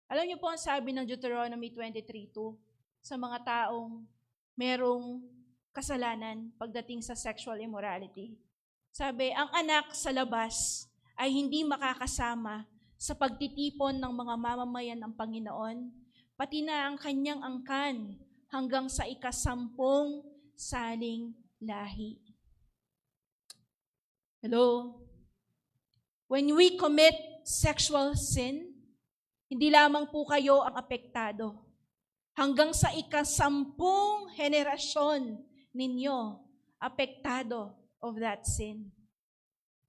Speaker 3: Alam niyo po ang sabi ng Deuteronomy 23:2 sa mga taong merong kasalanan pagdating sa sexual immorality. Sabi, ang anak sa labas ay hindi makakasama sa pagtitipon ng mga mamamayan ng Panginoon, pati na ang kanyang angkan hanggang sa 10 saling lahi. Hello? When we commit sexual sin, hindi lamang po kayo ang apektado. Hanggang sa 10 henerasyon ninyo, apektado of that sin.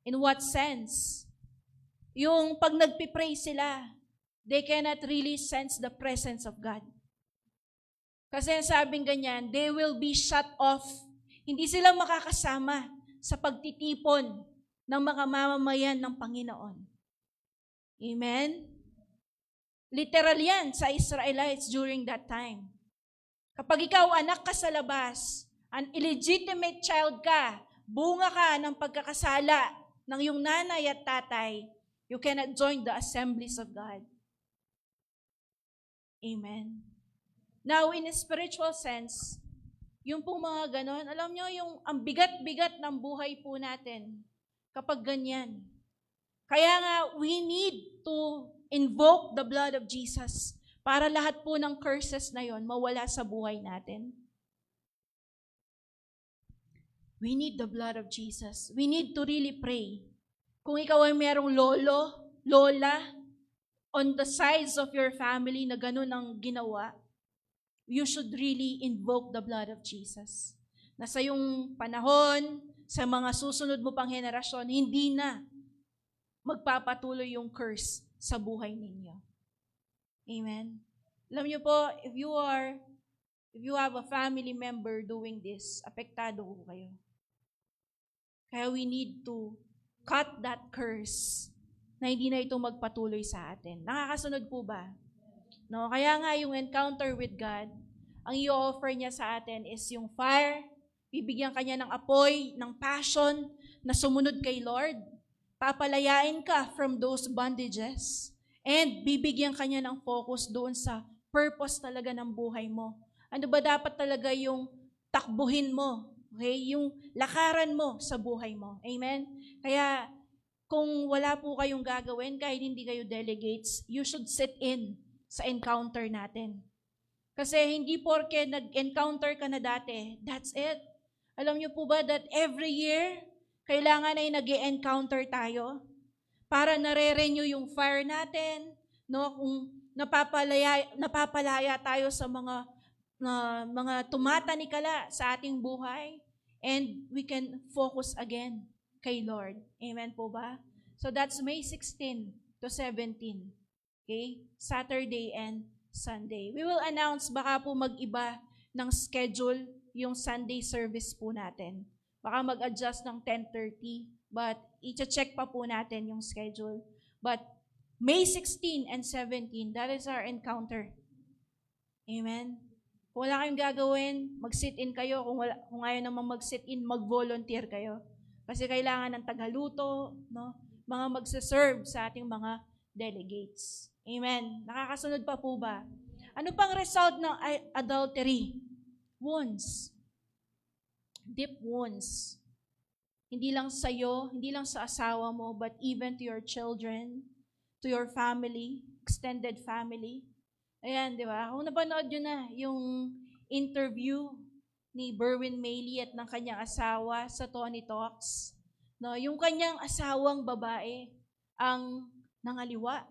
Speaker 3: In what sense? Yung pag nagpipray sila, they cannot really sense the presence of God. Kasi sabing ganyan, they will be shut off. Hindi sila makakasama sa pagtitipon ng mga mamamayan ng Panginoon. Amen? Literal yan sa Israelites during that time. Kapag ikaw anak ka sa labas, an illegitimate child ka, bunga ka ng pagkakasala ng iyong nanay at tatay, you cannot join the assemblies of God. Amen. Now, in a spiritual sense, yung pong mga ganon, alam nyo, yung ang bigat-bigat ng buhay po natin kapag ganyan. Kaya nga, we need to invoke the blood of Jesus para lahat po ng curses na yon mawala sa buhay natin. We need the blood of Jesus. We need to really pray. Kung ikaw ay merong lolo, lola, on the sides of your family na ganun ang ginawa, you should really invoke the blood of Jesus. Na sa yung panahon, sa mga susunod mo pang henerasyon, hindi na magpapatuloy yung curse sa buhay ninyo. Amen. Alam niyo po, if you have a family member doing this, apektado ko kayo. Kaya we need to cut that curse na hindi na ito magpatuloy sa atin. Nakakasunod po ba? No, kaya nga yung encounter with God, ang i-offer niya sa atin is yung fire, bibigyan kanya ng apoy, ng passion na sumunod kay Lord. Papalayain ka from those bondages. And bibigyan kanya ng focus doon sa purpose talaga ng buhay mo. Ano ba dapat talaga yung takbuhin mo? Okay? Yung lakaran mo sa buhay mo. Amen? Kaya kung wala po kayong gagawin, kahit hindi kayo delegates, you should sit in sa encounter natin. Kasi hindi porke nag-encounter ka na dati, that's it. Alam niyo po ba that every year, kailangan ay nag-encounter tayo para nare-renew yung fire natin, no? Kung napapalaya tayo sa mga tumatanikala sa ating buhay, and we can focus again kay Lord. Amen po ba? So that's May 16 to 17. Okay? Saturday and Sunday. We will announce, baka po mag-iba ng schedule yung Sunday service po natin. Baka mag-adjust ng 10:30, but i-check pa po natin yung schedule. But May 16 and 17, that is our encounter. Amen? Kung wala kayong gagawin, mag-sit-in kayo. Kung ayaw naman mag-sit-in, mag-volunteer kayo. Kasi kailangan ng tagaluto, no? Mga magsaserve sa ating mga delegates. Amen? Nakakasunod pa po ba? Ano pang result ng adultery? Wounds. Deep wounds. Hindi lang sa iyo, hindi lang sa asawa mo, but even to your children, to your family, extended family. Ayan, di ba? Kung napanood nyo na yung interview ni Berwin Mailey at ng kanyang asawa sa Tony Talks, no? Yung kanyang asawang babae ang nangaliwa,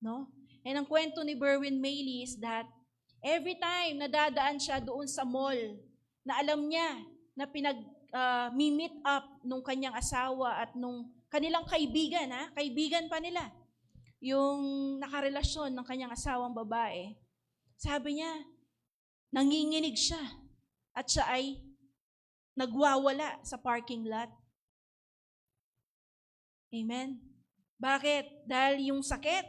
Speaker 3: no? And ang kwento ni Berwin Mailey is that every time nadadaan siya doon sa mall na alam niya na meet up nung kanyang asawa at nung kanilang kaibigan, kaibigan pa nila, yung nakarelasyon ng kanyang asawang babae, sabi niya, nanginginig siya at siya ay nagwawala sa parking lot. Amen? Bakit? Dahil yung sakit,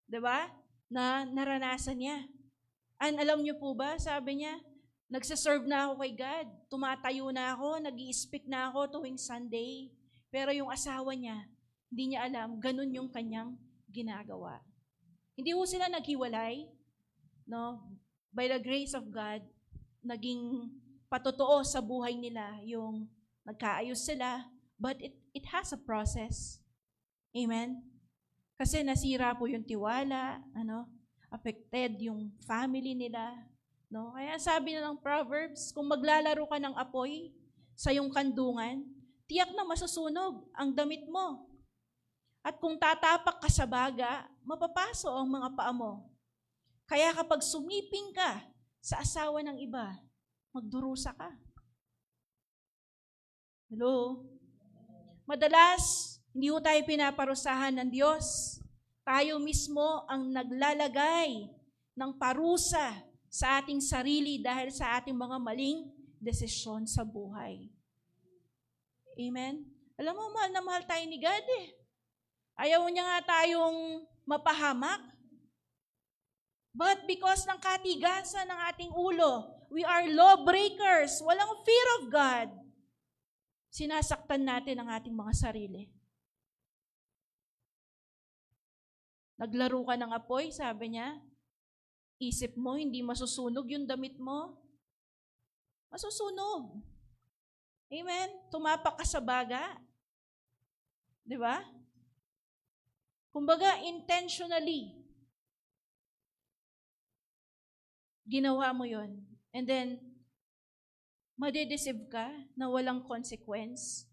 Speaker 3: di ba, na naranasan niya. Alam niyo po ba, sabi niya, nagsiserve na ako kay God, tumatayo na ako, nag-i-speak na ako tuwing Sunday. Pero yung asawa niya, hindi niya alam, ganun yung kanyang ginagawa. Hindi ho sila naghiwalay, no? By the grace of God, naging patotoo sa buhay nila yung nagkaayos sila, but it has a process. Amen? Kasi nasira po yung tiwala, affected yung family nila, no? Kaya sabi na ng Proverbs, kung maglalaro ka ng apoy sa iyong kandungan, tiyak na masusunog ang damit mo. At kung tatapak ka sa baga, mapapaso ang mga paa mo. Kaya kapag sumiping ka sa asawa ng iba, magdurusa ka. Hello? Madalas, Hindi ho tayo pinaparusahan ng Diyos. Tayo mismo ang naglalagay ng parusa sa ating sarili dahil sa ating mga maling desisyon sa buhay. Amen? Alam mo, mahal na mahal tayo ni God eh. Ayaw niya nga tayong mapahamak. But because ng katigasan ng ating ulo, we are lawbreakers, walang fear of God, sinasaktan natin ang ating mga sarili. Naglaro ka ng apoy, sabi niya, isip mo, hindi masusunog yung damit mo. Masusunog. Amen? Tumapak ka sa baga. Di ba? Kumbaga, intentionally, ginawa mo yon. And then, madedeceive ka na walang consequence.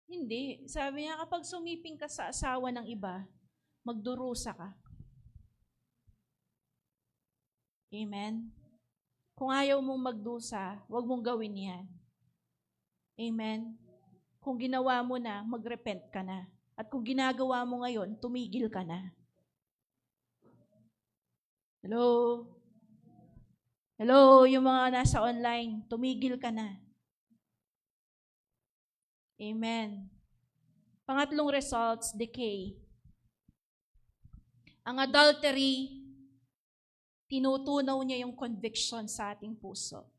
Speaker 3: Hindi. Sabi niya, kapag sumiping ka sa asawa ng iba, magdurusa ka. Amen? Kung ayaw mong magdusa, huwag mong gawin yan. Amen? Kung ginawa mo na, magrepent ka na. At kung ginagawa mo ngayon, tumigil ka na. Hello? Hello, yung mga nasa online, tumigil ka na. Amen. Pangatlong results, decay. Ang adultery, tinutunaw niya yung conviction sa ating puso.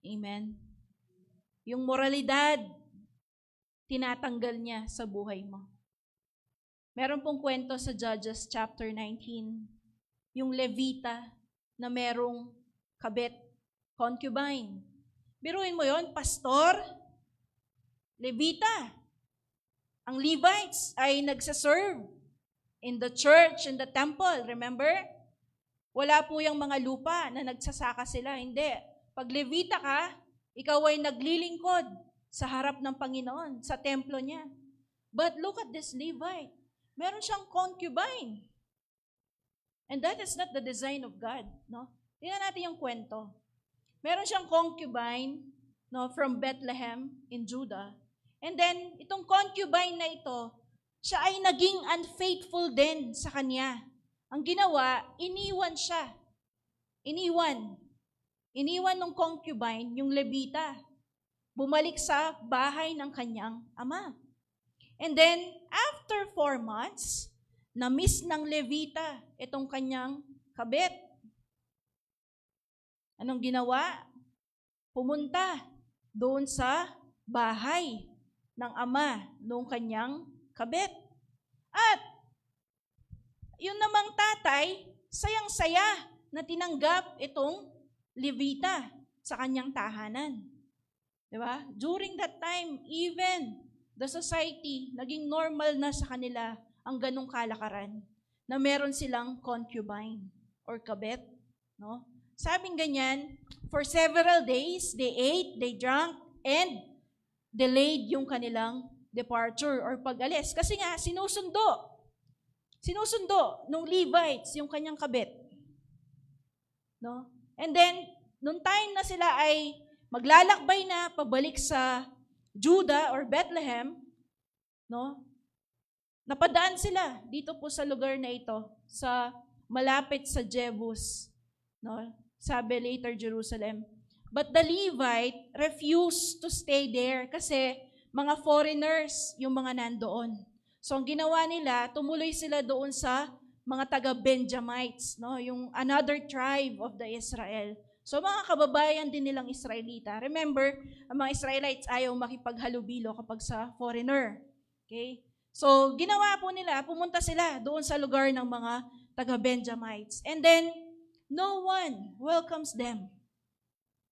Speaker 3: Amen. Yung moralidad, tinatanggal niya sa buhay mo. Meron pong kwento sa Judges chapter 19, yung Levita na merong kabit, concubine. Biruin mo yon, pastor, Levita. Ang Levites ay nagsaserve in the church, in the temple, remember? Wala po yung mga lupa na nagsasaka sila, hindi. Pag Levita ka, ikaw ay naglilingkod sa harap ng Panginoon, sa templo niya. But look at this Levite. Meron siyang concubine. And that is not the design of God, no? Tingnan natin yung kwento. Meron siyang concubine, no, from Bethlehem in Judah. And then, itong concubine na ito, siya ay naging unfaithful din sa kanya. Ang ginawa, iniwan siya. Iniwan ng concubine, yung Levita. Bumalik sa bahay ng kanyang ama. And then, after 4 months, na-miss ng Levita itong kanyang kabit. Anong ginawa? Pumunta doon sa bahay ng ama ng kanyang kabit. At, yun namang tatay, sayang-saya na tinanggap itong Levita sa kanyang tahanan. Diba? During that time, even the society, naging normal na sa kanila ang ganong kalakaran na meron silang concubine or kabet. No? Sabing ganyan, for several days, they ate, they drank, and delayed yung kanilang departure or pag-alis. Kasi nga, sinusundo nung Levites yung kanyang kabet. No? And then, nung time na sila ay maglalakbay na pabalik sa Judah or Bethlehem, no? Napadaan sila dito po sa lugar na ito, sa malapit sa Jebus, no? Sabi later Jerusalem. But the Levite refused to stay there kasi mga foreigners yung mga nandoon. So ang ginawa nila, tumuloy sila doon sa mga taga-Benjamites, no? Yung another tribe of the Israel. So mga kababayan din nilang Israelita. Remember, ang mga Israelites ayaw makipaghalubilo kapag sa foreigner. Okay? So ginawa po nila, pumunta sila doon sa lugar ng mga taga-Benjamites. And then, no one welcomes them.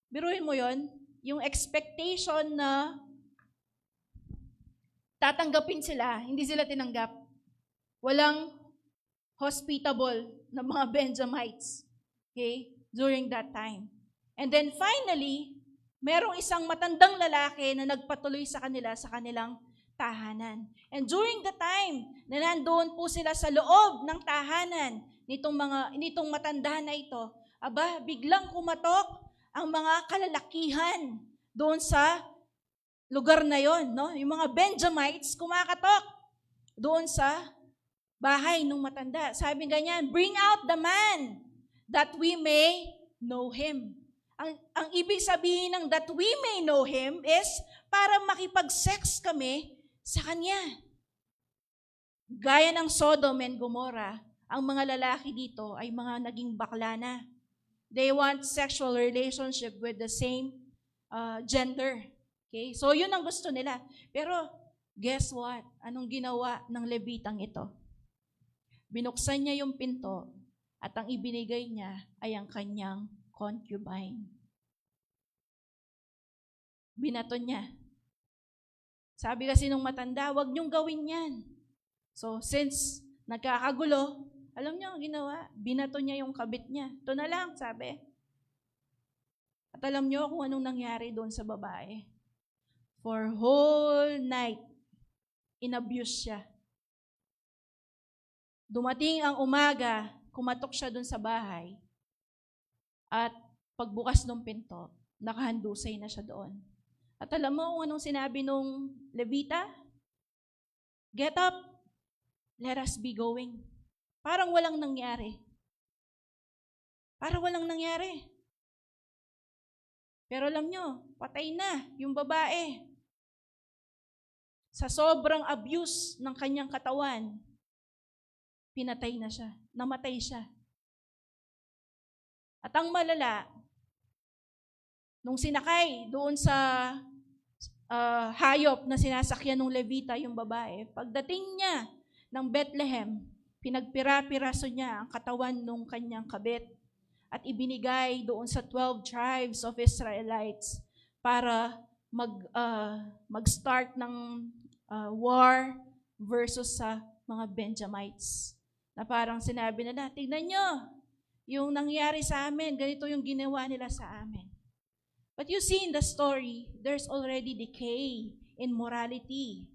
Speaker 3: Biruin mo yon, yung expectation na tatanggapin sila, hindi sila tinanggap. Walang hospitable na mga Benjamites. Okay? During that time. And then finally, merong isang matandang lalaki na nagpatuloy sa kanila sa kanilang tahanan. And during the time na nandoon po sila sa loob ng tahanan nitong matanda na ito, biglang kumatok ang mga kalalakihan doon sa lugar na yon, no? Yung mga Benjamites kumakatok doon sa bahay ng matanda. Sabi ganyan, bring out the man that we may know him. Ang ibig sabihin ng that we may know him is para makipag-sex kami sa kanya. Gaya ng Sodom and Gomorrah, ang mga lalaki dito ay mga naging bakla na. They want sexual relationship with the same gender. Okay? So yun ang gusto nila. Pero guess what? Anong ginawa ng Levitang ito? Binuksan niya yung pinto at ang ibinigay niya ay ang kanyang concubine. Binato niya. Sabi kasi nung matanda, huwag niyong gawin yan. So since nagkakagulo, alam niyo ang ginawa? Binato niya yung kabit niya. Ito na lang, sabi. At alam niyo kung anong nangyari doon sa babae. For whole night, inabuse siya. Dumating ang umaga, kumatok siya doon sa bahay. At pagbukas ng pinto, nakahandusay na siya doon. At alam mo kung anong sinabi nung Levita? Get up, let us be going. Parang walang nangyari. Parang walang nangyari. Pero alam nyo, patay na yung babae. Sa sobrang abuse ng kanyang katawan, pinatay na siya. Namatay siya. At ang malala, nung sinakay doon sa hayop na sinasakyan ng Levita, yung babae, pagdating niya ng Bethlehem, pinagpira-piraso niya ang katawan ng kanyang kabit at ibinigay doon sa 12 tribes of Israelites para mag-start ng war versus sa mga Benjamites. Na parang sinabi nila, tignan nyo, yung nangyari sa amin, ganito yung ginawa nila sa amin. But you see in the story, there's already decay in morality.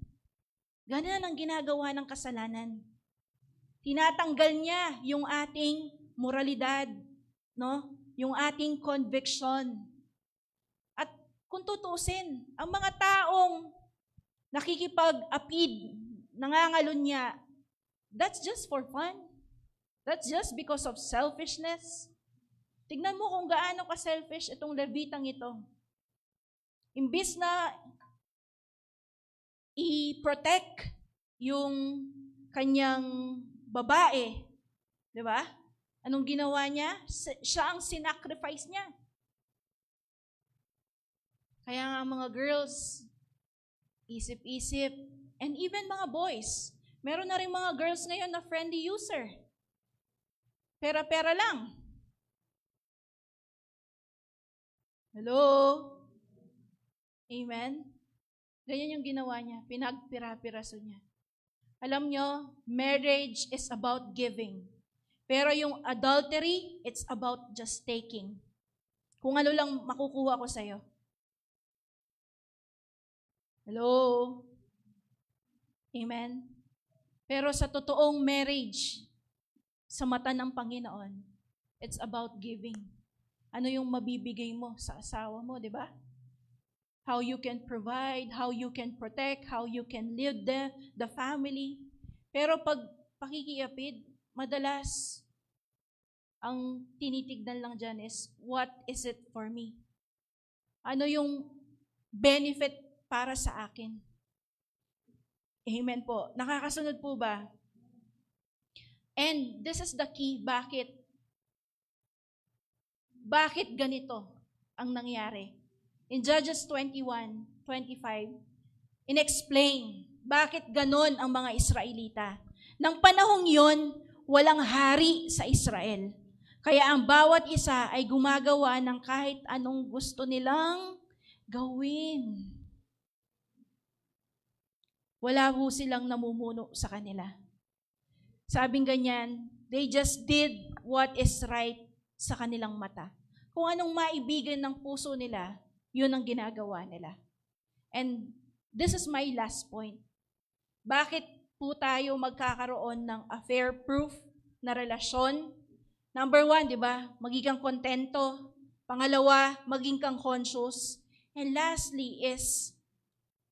Speaker 3: Ganyan ang ginagawa ng kasalanan. Tinatanggal niya yung ating moralidad, no? Yung ating conviction. At kung tutusin, ang mga taong nakikipag-apid, nangangalunya, that's just for fun. That's just because of selfishness. Tignan mo kung gaano ka-selfish itong Levitang ito. Imbis na i-protect yung kanyang babae, di ba? Anong ginawa niya? Siya ang sinacrifice niya. Kaya nga mga girls, isip-isip, and even mga boys, meron na rin mga girls ngayon na friendly user. Pera-pera lang. Hello? Amen? Ganyan yung ginawa niya. Pinagpira-piraso niya. Alam nyo, marriage is about giving. Pero yung adultery, it's about just taking. Kung ano lang makukuha ko sa'yo. Hello? Amen? Pero sa totoong marriage, sa mata ng Panginoon, it's about giving. Ano yung mabibigay mo sa asawa mo, di ba? How you can provide, how you can protect, how you can lead the family. Pero pag pakikiapid, madalas, ang tinitignan lang dyan is, what is it for me? Ano yung benefit para sa akin? Amen po. Nakakasunod po ba? And this is the key, bakit ganito ang nangyari? In Judges 21:25, inexplain bakit ganon ang mga Israelita. Nang panahong yon, walang hari sa Israel. Kaya ang bawat isa ay gumagawa ng kahit anong gusto nilang gawin. Wala ho silang namumuno sa kanila. Sabing ganyan, they just did what is right sa kanilang mata. Kung anong maibigan ng puso nila, yun ang ginagawa nila. And this is my last point. Bakit po tayo magkakaroon ng affair-proof na relasyon? Number 1, di ba? Maging kang kontento. Pangalawa, maging kang conscious. And lastly is,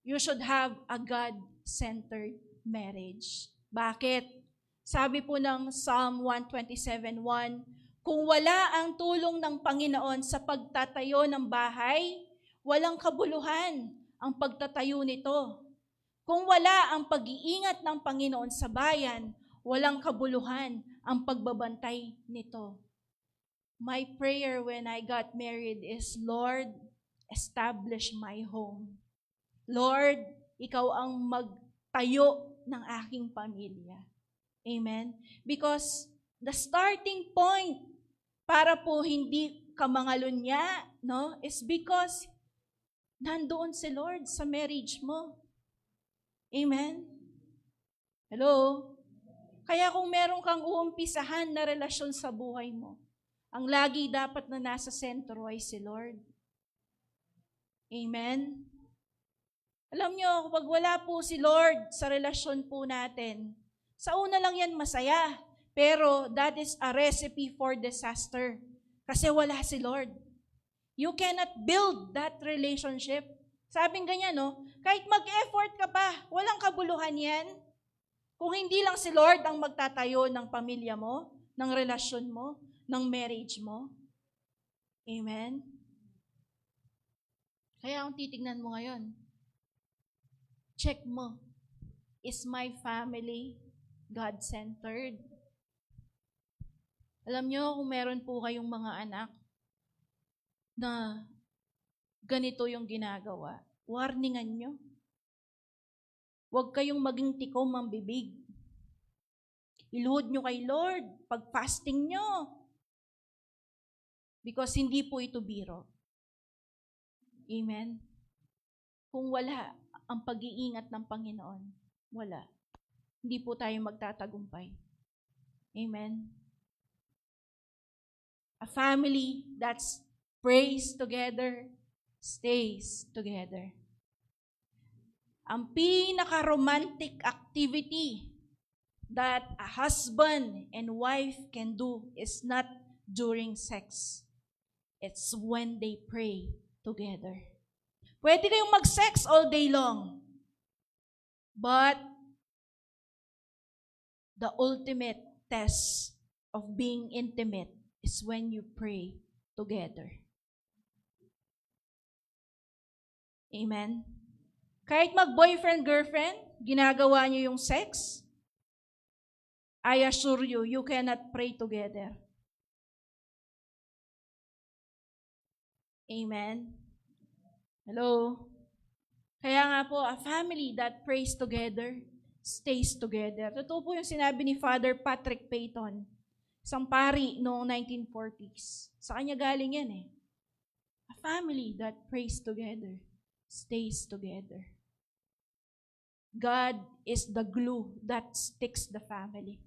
Speaker 3: you should have a God-centered marriage. Bakit? Sabi po ng Psalm 127:1, kung wala ang tulong ng Panginoon sa pagtatayo ng bahay, walang kabuluhan ang pagtatayo nito. Kung wala ang pag-iingat ng Panginoon sa bayan, walang kabuluhan ang pagbabantay nito. My prayer when I got married is, Lord, establish my home. Lord, ikaw ang magtayo ng aking pamilya. Amen? Because the starting point para po hindi ka mangalunya, no, is because nandoon si Lord sa marriage mo. Amen? Hello? Kaya kung meron kang uumpisahan na relasyon sa buhay mo, ang lagi dapat na nasa sentro ay si Lord. Amen? Alam nyo, kapag wala po si Lord sa relasyon po natin, sa una lang yan masaya, pero that is a recipe for disaster. Kasi wala si Lord. You cannot build that relationship. Sabing ganyan, no? Kahit mag-effort ka pa, walang kabuluhan yan. Kung hindi lang si Lord ang magtatayo ng pamilya mo, ng relasyon mo, ng marriage mo. Amen? Kaya kung titignan mo ngayon, check mo, is my family God-centered? Alam nyo, kung meron po kayong mga anak na ganito yung ginagawa, warningan nyo. Huwag kayong maging tikom ang bibig. Iluhod nyo kay Lord pag fasting nyo. Because hindi po ito biro. Amen? Kung wala ang pag-iingat ng Panginoon, wala. Hindi po tayo magtatagumpay. Amen? A family that's prays together, stays together. Ang pinaka-romantic activity that a husband and wife can do is not during sex. It's when they pray together. Pwede kayong mag-sex all day long. But the ultimate test of being intimate is when you pray together. Amen? Kahit mag-boyfriend-girlfriend, ginagawa niyo yung sex, I assure you, you cannot pray together. Amen? Hello? Kaya nga po, a family that prays together, stays together. Totoo po yung sinabi ni Father Patrick Peyton, isang pari noong 1940s. Sa kanya galing yan eh. A family that prays together, stays together. God is the glue that sticks the family.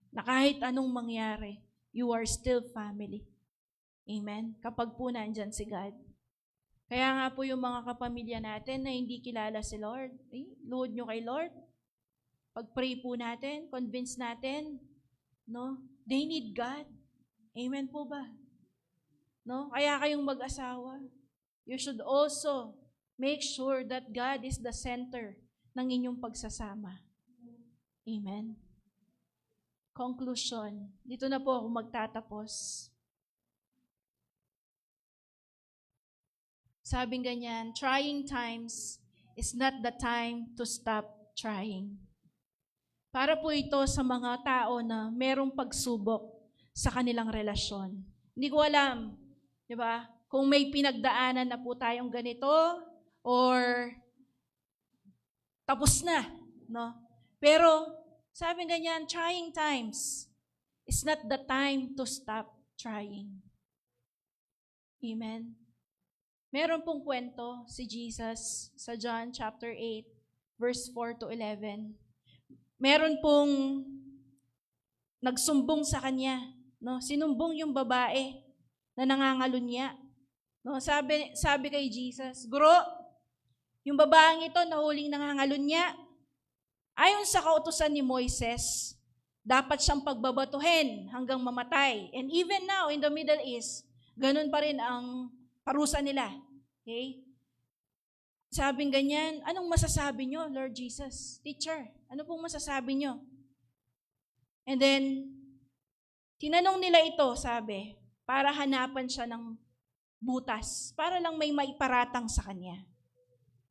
Speaker 3: Na kahit anong mangyari, you are still family. Amen? Kapag po nandyan si God. Kaya nga po yung mga kapamilya natin na hindi kilala si Lord, luhod nyo kay Lord. Pag-pray po natin, convince natin, no? They need God. Amen po ba? No? Kaya kayong mag-asawa, you should also make sure that God is the center ng inyong pagsasama. Amen. Conclusion. Dito na po ako magtatapos. Sabing ganyan, trying times is not the time to stop trying. Para po ito sa mga tao na merong pagsubok sa kanilang relasyon. Hindi ko alam, di ba? Kung may pinagdaanan na po tayong ganito or tapos na, no? Pero sabi ganyan, trying times is not the time to stop trying. Amen. Meron pong kwento si Jesus sa John chapter 8, verse 4 to 11. Meron pong nagsumbong sa kanya, no? Sinumbong yung babae na nangangalunya. No, sabi kay Jesus, Guro, yung babaeng ito nahuling nangangalunya. Ayon sa kautusan ni Moises, dapat siyang pagbabatuhin hanggang mamatay. And even now in the Middle East, ganun pa rin ang parusa nila. Okay? Sabing ganyan, anong masasabi nyo, Lord Jesus? Teacher, ano pong masasabi nyo? And then, tinanong nila ito, sabi, para hanapan siya ng butas, para lang may maiparatang sa kanya.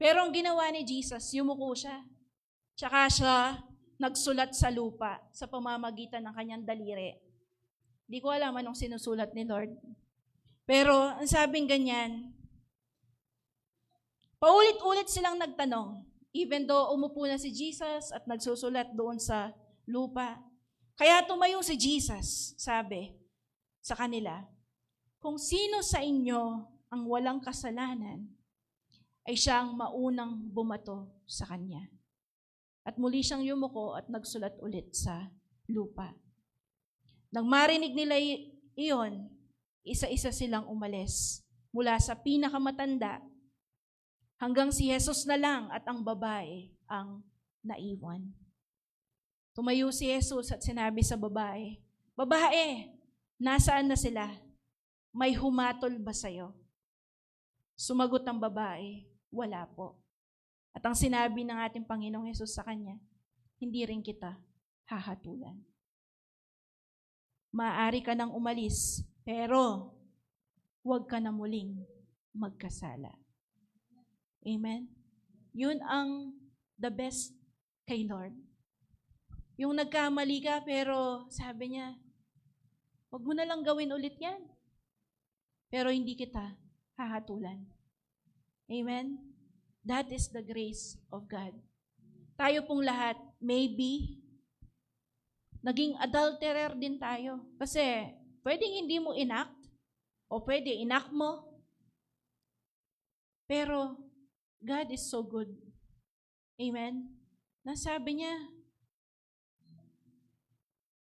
Speaker 3: Pero ang ginawa ni Jesus, yumuko siya. Tsaka siya nagsulat sa lupa sa pamamagitan ng kanyang daliri. Di ko alam anong sinusulat ni Lord. Pero ang sabing ganyan, paulit-ulit silang nagtanong, even though umupo na si Jesus at nagsusulat doon sa lupa. Kaya tumayo si Jesus, sabi sa kanila, kung sino sa inyo ang walang kasalanan, ay siyang maunang bumato sa kanya. At muli siyang yumuko at nagsulat ulit sa lupa. Nang marinig nila iyon, isa-isa silang umalis mula sa pinakamatanda hanggang si Jesus na lang at ang babae ang naiwan. Tumayo si Jesus at sinabi sa babae, "Babae, nasaan na sila? May humatol ba sa'yo?" Sumagot ang babae, "Wala po." At ang sinabi ng ating Panginoong Hesus sa kanya, "Hindi rin kita hahatulan. Maaari ka nang umalis, pero huwag ka na muling magkasala." Amen? Yun ang the best kay Lord. Yung nagkamali ka, pero sabi niya, huwag mo na lang gawin ulit yan. Pero hindi kita hahatulan. Amen? That is the grace of God. Tayo pong lahat, maybe, naging adulterer din tayo. Kasi, pwedeng hindi mo enact, o pwede enact mo. Pero, God is so good. Amen? Nasabi niya,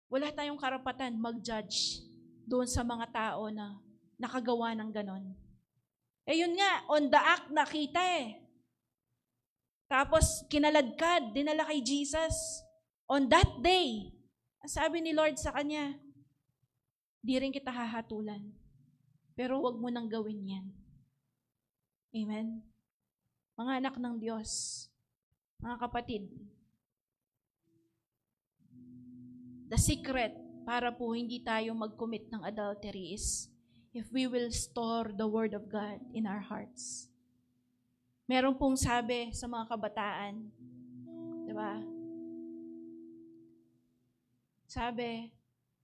Speaker 3: wala tayong karapatan mag-judge doon sa mga tao na nakagawa ng ganon. Eh yun nga, on the act nakita eh. Tapos kinaladkad, dinala kay Jesus. On that day, sabi ni Lord sa kanya, di rin kita hahatulan. Pero wag mo nang gawin yan. Amen? Mga anak ng Diyos, mga kapatid, the secret para po hindi tayo mag-commit ng adultery is if we will store the Word of God in our hearts. Meron pong sabi sa mga kabataan, di ba? Sabi,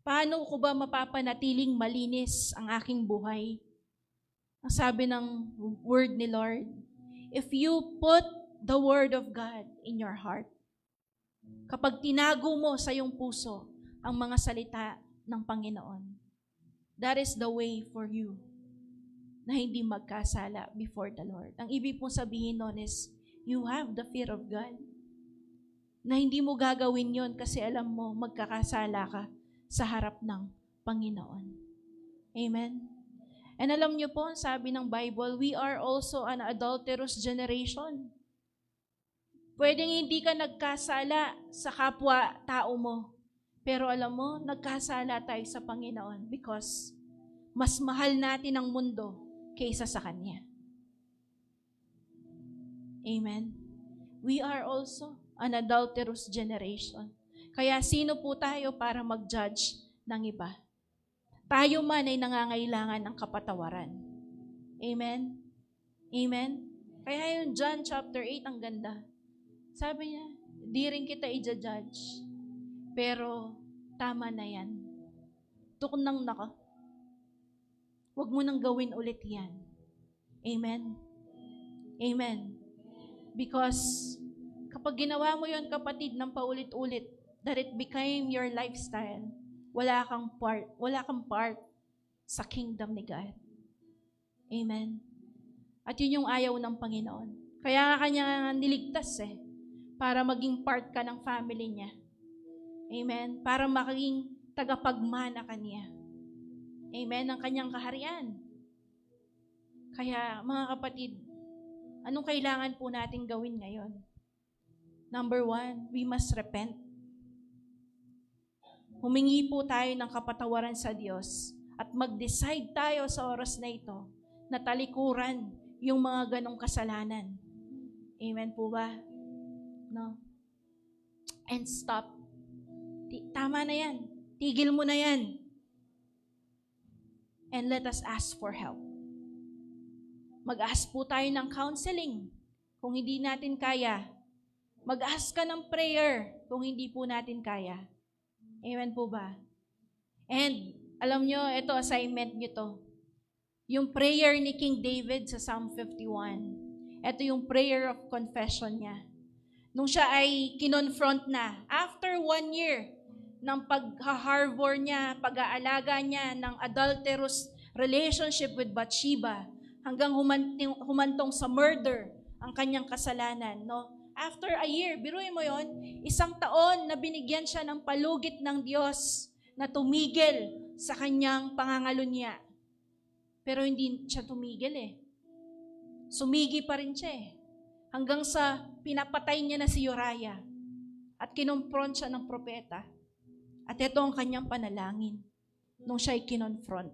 Speaker 3: paano ko ba mapapanatiling malinis ang aking buhay? Ang sabi ng word ni Lord, if you put the Word of God in your heart, kapag tinago mo sa iyong puso ang mga salita ng Panginoon, that is the way for you na hindi magkasala before the Lord. Ang ibig pong sabihin nun is, you have the fear of God. Na hindi mo gagawin yon kasi alam mo magkakasala ka sa harap ng Panginoon. Amen? And alam niyo po, sabi ng Bible, we are also an adulterous generation. Pwedeng hindi ka nagkasala sa kapwa-tao mo. Pero alam mo, nagkasala tayo sa Panginoon because mas mahal natin ang mundo kaysa sa Kanya. Amen? We are also an adulterous generation. Kaya sino po tayo para mag-judge ng iba? Tayo man ay nangangailangan ng kapatawaran. Amen? Amen? Kaya yung John chapter 8, ang ganda. Sabi niya, di rin kita i-judge. Pero tama na yan. Tuknang naka. Huwag mo nang gawin ulit yan. Amen? Amen? Because kapag ginawa mo yon kapatid ng paulit-ulit, that it became your lifestyle, wala kang part sa kingdom ni God. Amen? At yun yung ayaw ng Panginoon. Kaya nga kanya niligtas para maging part ka ng family niya. Amen? Para maging tagapagmana ka niya. Amen? Ang kanyang kaharian. Kaya mga kapatid, anong kailangan po natin gawin ngayon? Number 1, we must repent. Humingi po tayo ng kapatawaran sa Diyos at mag-decide tayo sa oras na ito na talikuran yung mga ganong kasalanan. Amen po ba? No? And stop. Tama na yan. Tigil mo na yan. And let us ask for help. Mag-ask po tayo ng counseling kung hindi natin kaya. Mag-ask ka ng prayer kung hindi po natin kaya. Amen po ba? And alam nyo, ito assignment nyo to. Yung prayer ni King David sa Psalm 51. Ito yung prayer of confession niya. Nung siya ay kinonfront na, after 1 year ng pag-harbor niya, pag-aalaga niya ng adulterous relationship with Bathsheba, hanggang humantong sa murder ang kanyang kasalanan. No? After a year, biruin mo yon, 1 taon na binigyan siya ng palugit ng Diyos na tumigil sa kanyang pangangalunya. Pero hindi siya tumigil Sumigi pa rin siya Hanggang sa pinapatay niya na si Uriah at kinonfront siya ng propeta. At ito ang kanyang panalangin nung siya ay kinonfront.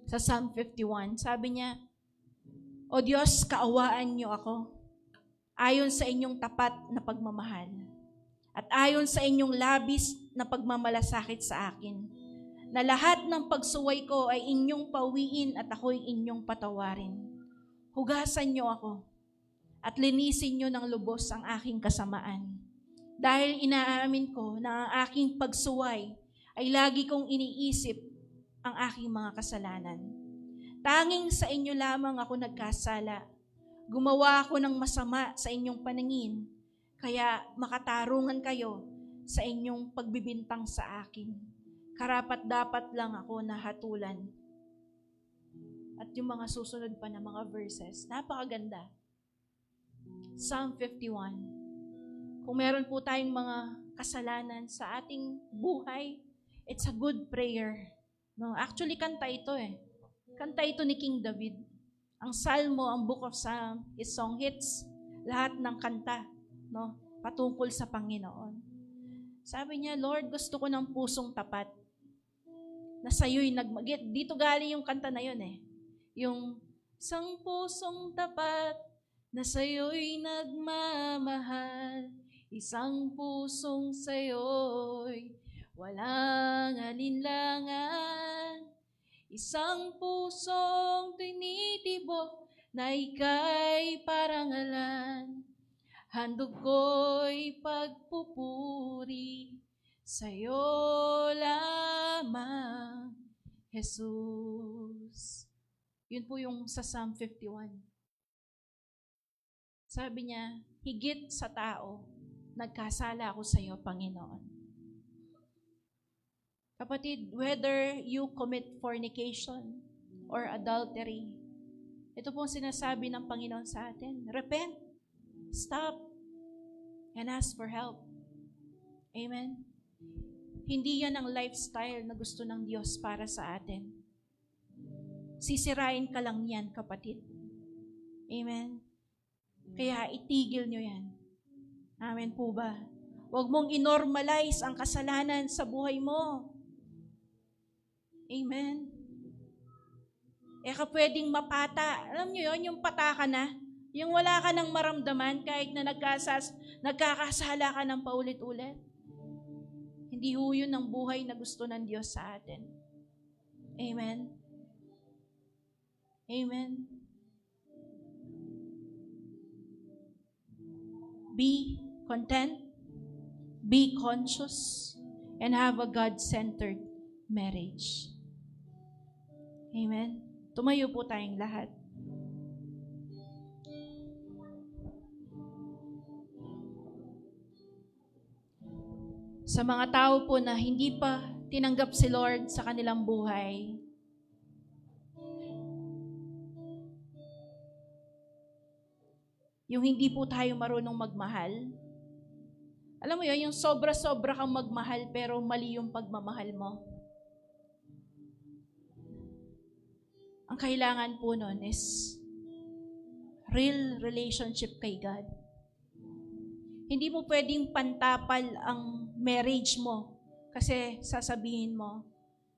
Speaker 3: Sa Psalm 51, sabi niya, O Diyos, kaawaan niyo ako ayon sa inyong tapat na pagmamahal at ayon sa inyong labis na pagmamalasakit sa akin, na lahat ng pagsuway ko ay inyong pawiin at ako'y inyong patawarin. Hugasan niyo ako at linisin niyo ng lubos ang aking kasamaan. Dahil inaamin ko na ang aking pagsuway ay lagi kong iniisip ang aking mga kasalanan. Tanging sa inyo lamang ako nagkasala. Gumawa ako ng masama sa inyong paningin, kaya makatarungan kayo sa inyong pagbibintang sa akin. Karapat-dapat lang ako nahatulan. At yung mga susunod pa na mga verses, napakaganda. Psalm 51. Kung meron po tayong mga kasalanan sa ating buhay, it's a good prayer. No, actually kanta ito Kanta ito ni King David. Ang Salmo, ang Book of Psalm, is song hits, lahat ng kanta, no, patungkol sa Panginoon. Sabi niya, Lord, gusto ko ng pusong tapat na sa'yo'y nagmagit. Dito galing yung kanta na yun Yung isang pusong tapat na sa'yo'y nagmamahal, isang pusong sa'yo'y walang alinlangan, isang pusong tinitibok na ika'y parangalan, handog ko'y pagpupuri sa'yo lamang, Jesus. Yun po yung sa Psalm 51. Sabi niya, higit sa tao, nagkasala ako sa iyo, Panginoon. Kapatid, whether you commit fornication or adultery, ito pong sinasabi ng Panginoon sa atin, repent, stop, and ask for help. Amen? Hindi yan ang lifestyle na gusto ng Diyos para sa atin. Sisirain ka lang yan, kapatid. Amen? Kaya itigil nyo yan. Amen po ba? Huwag mong inormalize ang kasalanan sa buhay mo. Amen? Pwedeng mapata. Alam nyo yun, yung pata ka na, yung wala ka nang maramdaman kahit na nagkakasala ka ng paulit-ulit. Hindi ho yun ang buhay na gusto ng Diyos sa atin. Amen? Amen? Be content, be conscious, and have a God-centered marriage. Amen? Tumayo po tayong lahat. Sa mga tao po na hindi pa tinanggap si Lord sa kanilang buhay, yung hindi po tayo marunong magmahal. Alam mo yun, yung sobra-sobra kang magmahal pero mali yung pagmamahal mo. Ang kailangan po nun is real relationship kay God. Hindi mo pwedeng pantapal ang marriage mo kasi sasabihin mo,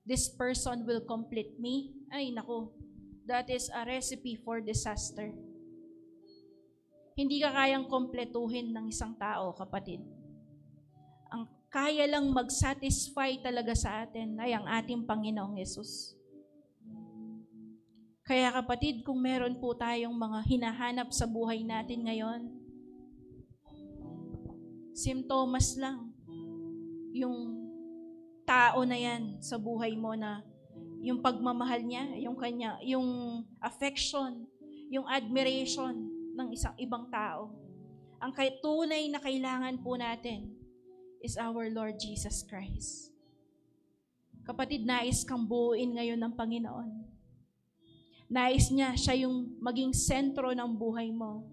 Speaker 3: this person will complete me. Ay, naku, that is a recipe for disaster. Hindi ka kayang kompletuhin ng isang tao, kapatid. Ang kaya lang mag-satisfy talaga sa atin ay ang ating Panginoong Yesus. Kaya kapatid, kung meron po tayong mga hinahanap sa buhay natin ngayon, simptomas lang yung tao na yan sa buhay mo na yung pagmamahal niya, yung affection, yung admiration ng isang ibang tao. Ang tunay na kailangan po natin is our Lord Jesus Christ. Kapatid, nais kang buuin ngayon ng Panginoon. Nais niya siya yung maging sentro ng buhay mo.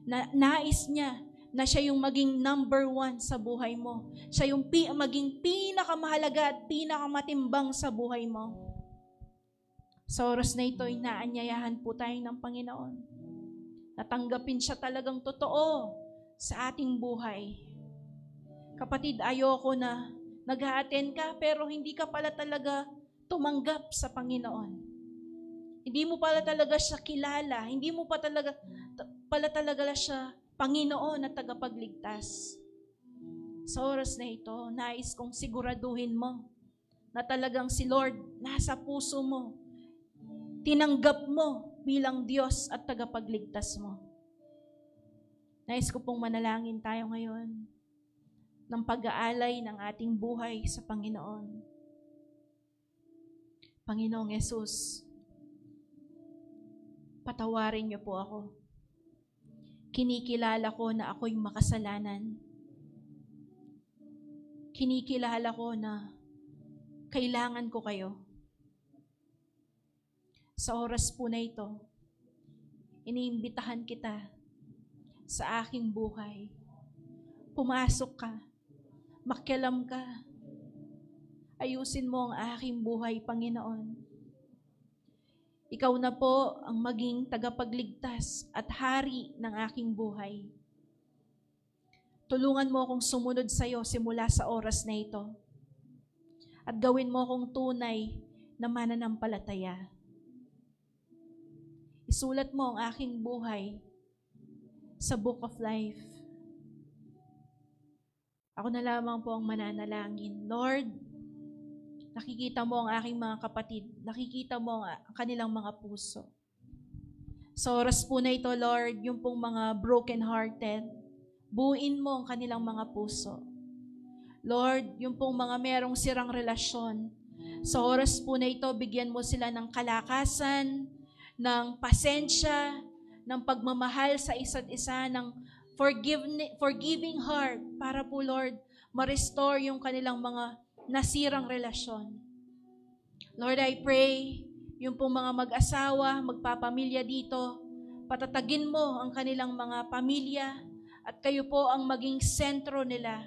Speaker 3: Nais niya na siya yung maging number 1 sa buhay mo. Siya yung maging pinakamahalaga at pinakamatimbang sa buhay mo. Sa oras na ito, inaanyayahan po tayo ng Panginoon. Natanggapin siya talagang totoo sa ating buhay. Kapatid, ayoko na nag-a-attend ka pero hindi ka pala talaga tumanggap sa Panginoon. Hindi mo pala talaga siya kilala. Hindi mo pala talaga siya Panginoon at tagapagligtas. Sa oras na ito, nais kong siguraduhin mo na talagang si Lord nasa puso mo. Tinanggap mo bilang Diyos at tagapagligtas mo. Nais ko pong manalangin tayo ngayon ng pag-aalay ng ating buhay sa Panginoon. Panginoong Yesus, patawarin niyo po ako. Kinikilala ko na ako'y makasalanan. Kinikilala ko na kailangan ko kayo. Sa oras po na ito, iniimbitahan kita sa aking buhay. Pumasok ka, makialam ka. Ayusin mo ang aking buhay, Panginoon. Ikaw na po ang maging tagapagligtas at hari ng aking buhay. Tulungan mo akong sumunod sa iyo simula sa oras na ito. At gawin mo akong tunay na mananampalataya. Isulat mo ang aking buhay sa Book of Life. Ako na lamang po ang mananalangin. Lord, nakikita mo ang aking mga kapatid. Nakikita mo ang kanilang mga puso. Sa oras po na ito, Lord, yung pong mga broken-hearted, buuin mo ang kanilang mga puso. Lord, yung pong mga merong sirang relasyon, sa oras po na ito, bigyan mo sila ng kalakasan, ng pasensya, ng pagmamahal sa isa't isa, ng forgiving heart, para po, Lord, ma-restore yung kanilang mga nasirang relasyon. Lord, I pray, yung pong mga mag-asawa, magpapamilya dito, patatagin mo ang kanilang mga pamilya at kayo po ang maging sentro nila.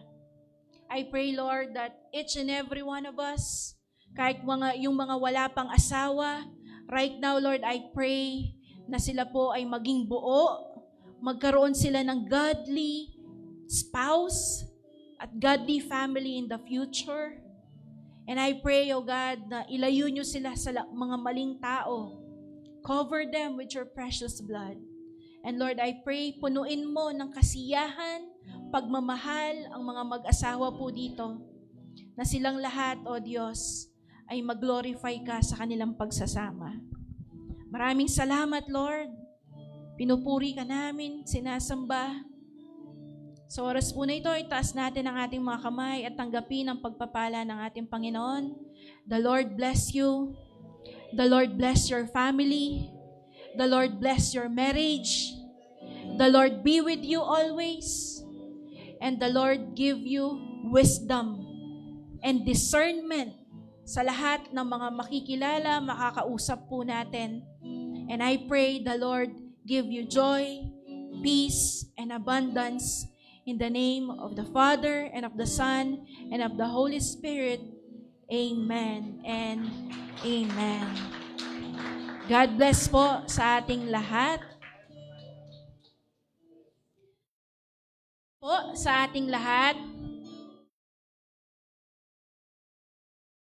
Speaker 3: I pray, Lord, that each and every one of us, kahit yung mga wala pang asawa, right now, Lord, I pray na sila po ay maging buo, magkaroon sila ng godly spouse at godly family in the future. And I pray, O God, na ilayo nyo sila sa mga maling tao. Cover them with your precious blood. And Lord, I pray, punuin mo ng kasiyahan, pagmamahal ang mga mag-asawa po dito, na silang lahat, O Diyos, ay mag-glorify ka sa kanilang pagsasama. Maraming salamat, Lord. Pinupuri ka namin, sinasamba. Sa oras po na ito, itaas natin ang ating mga kamay at tanggapin ang pagpapala ng ating Panginoon. The Lord bless you. The Lord bless your family. The Lord bless your marriage. The Lord be with you always. And the Lord give you wisdom and discernment sa lahat ng mga makikilala, makakausap po natin. And I pray the Lord give you joy, peace, and abundance in the name of the Father, and of the Son, and of the Holy Spirit. Amen and amen. God bless po sa ating lahat. Po sa ating lahat.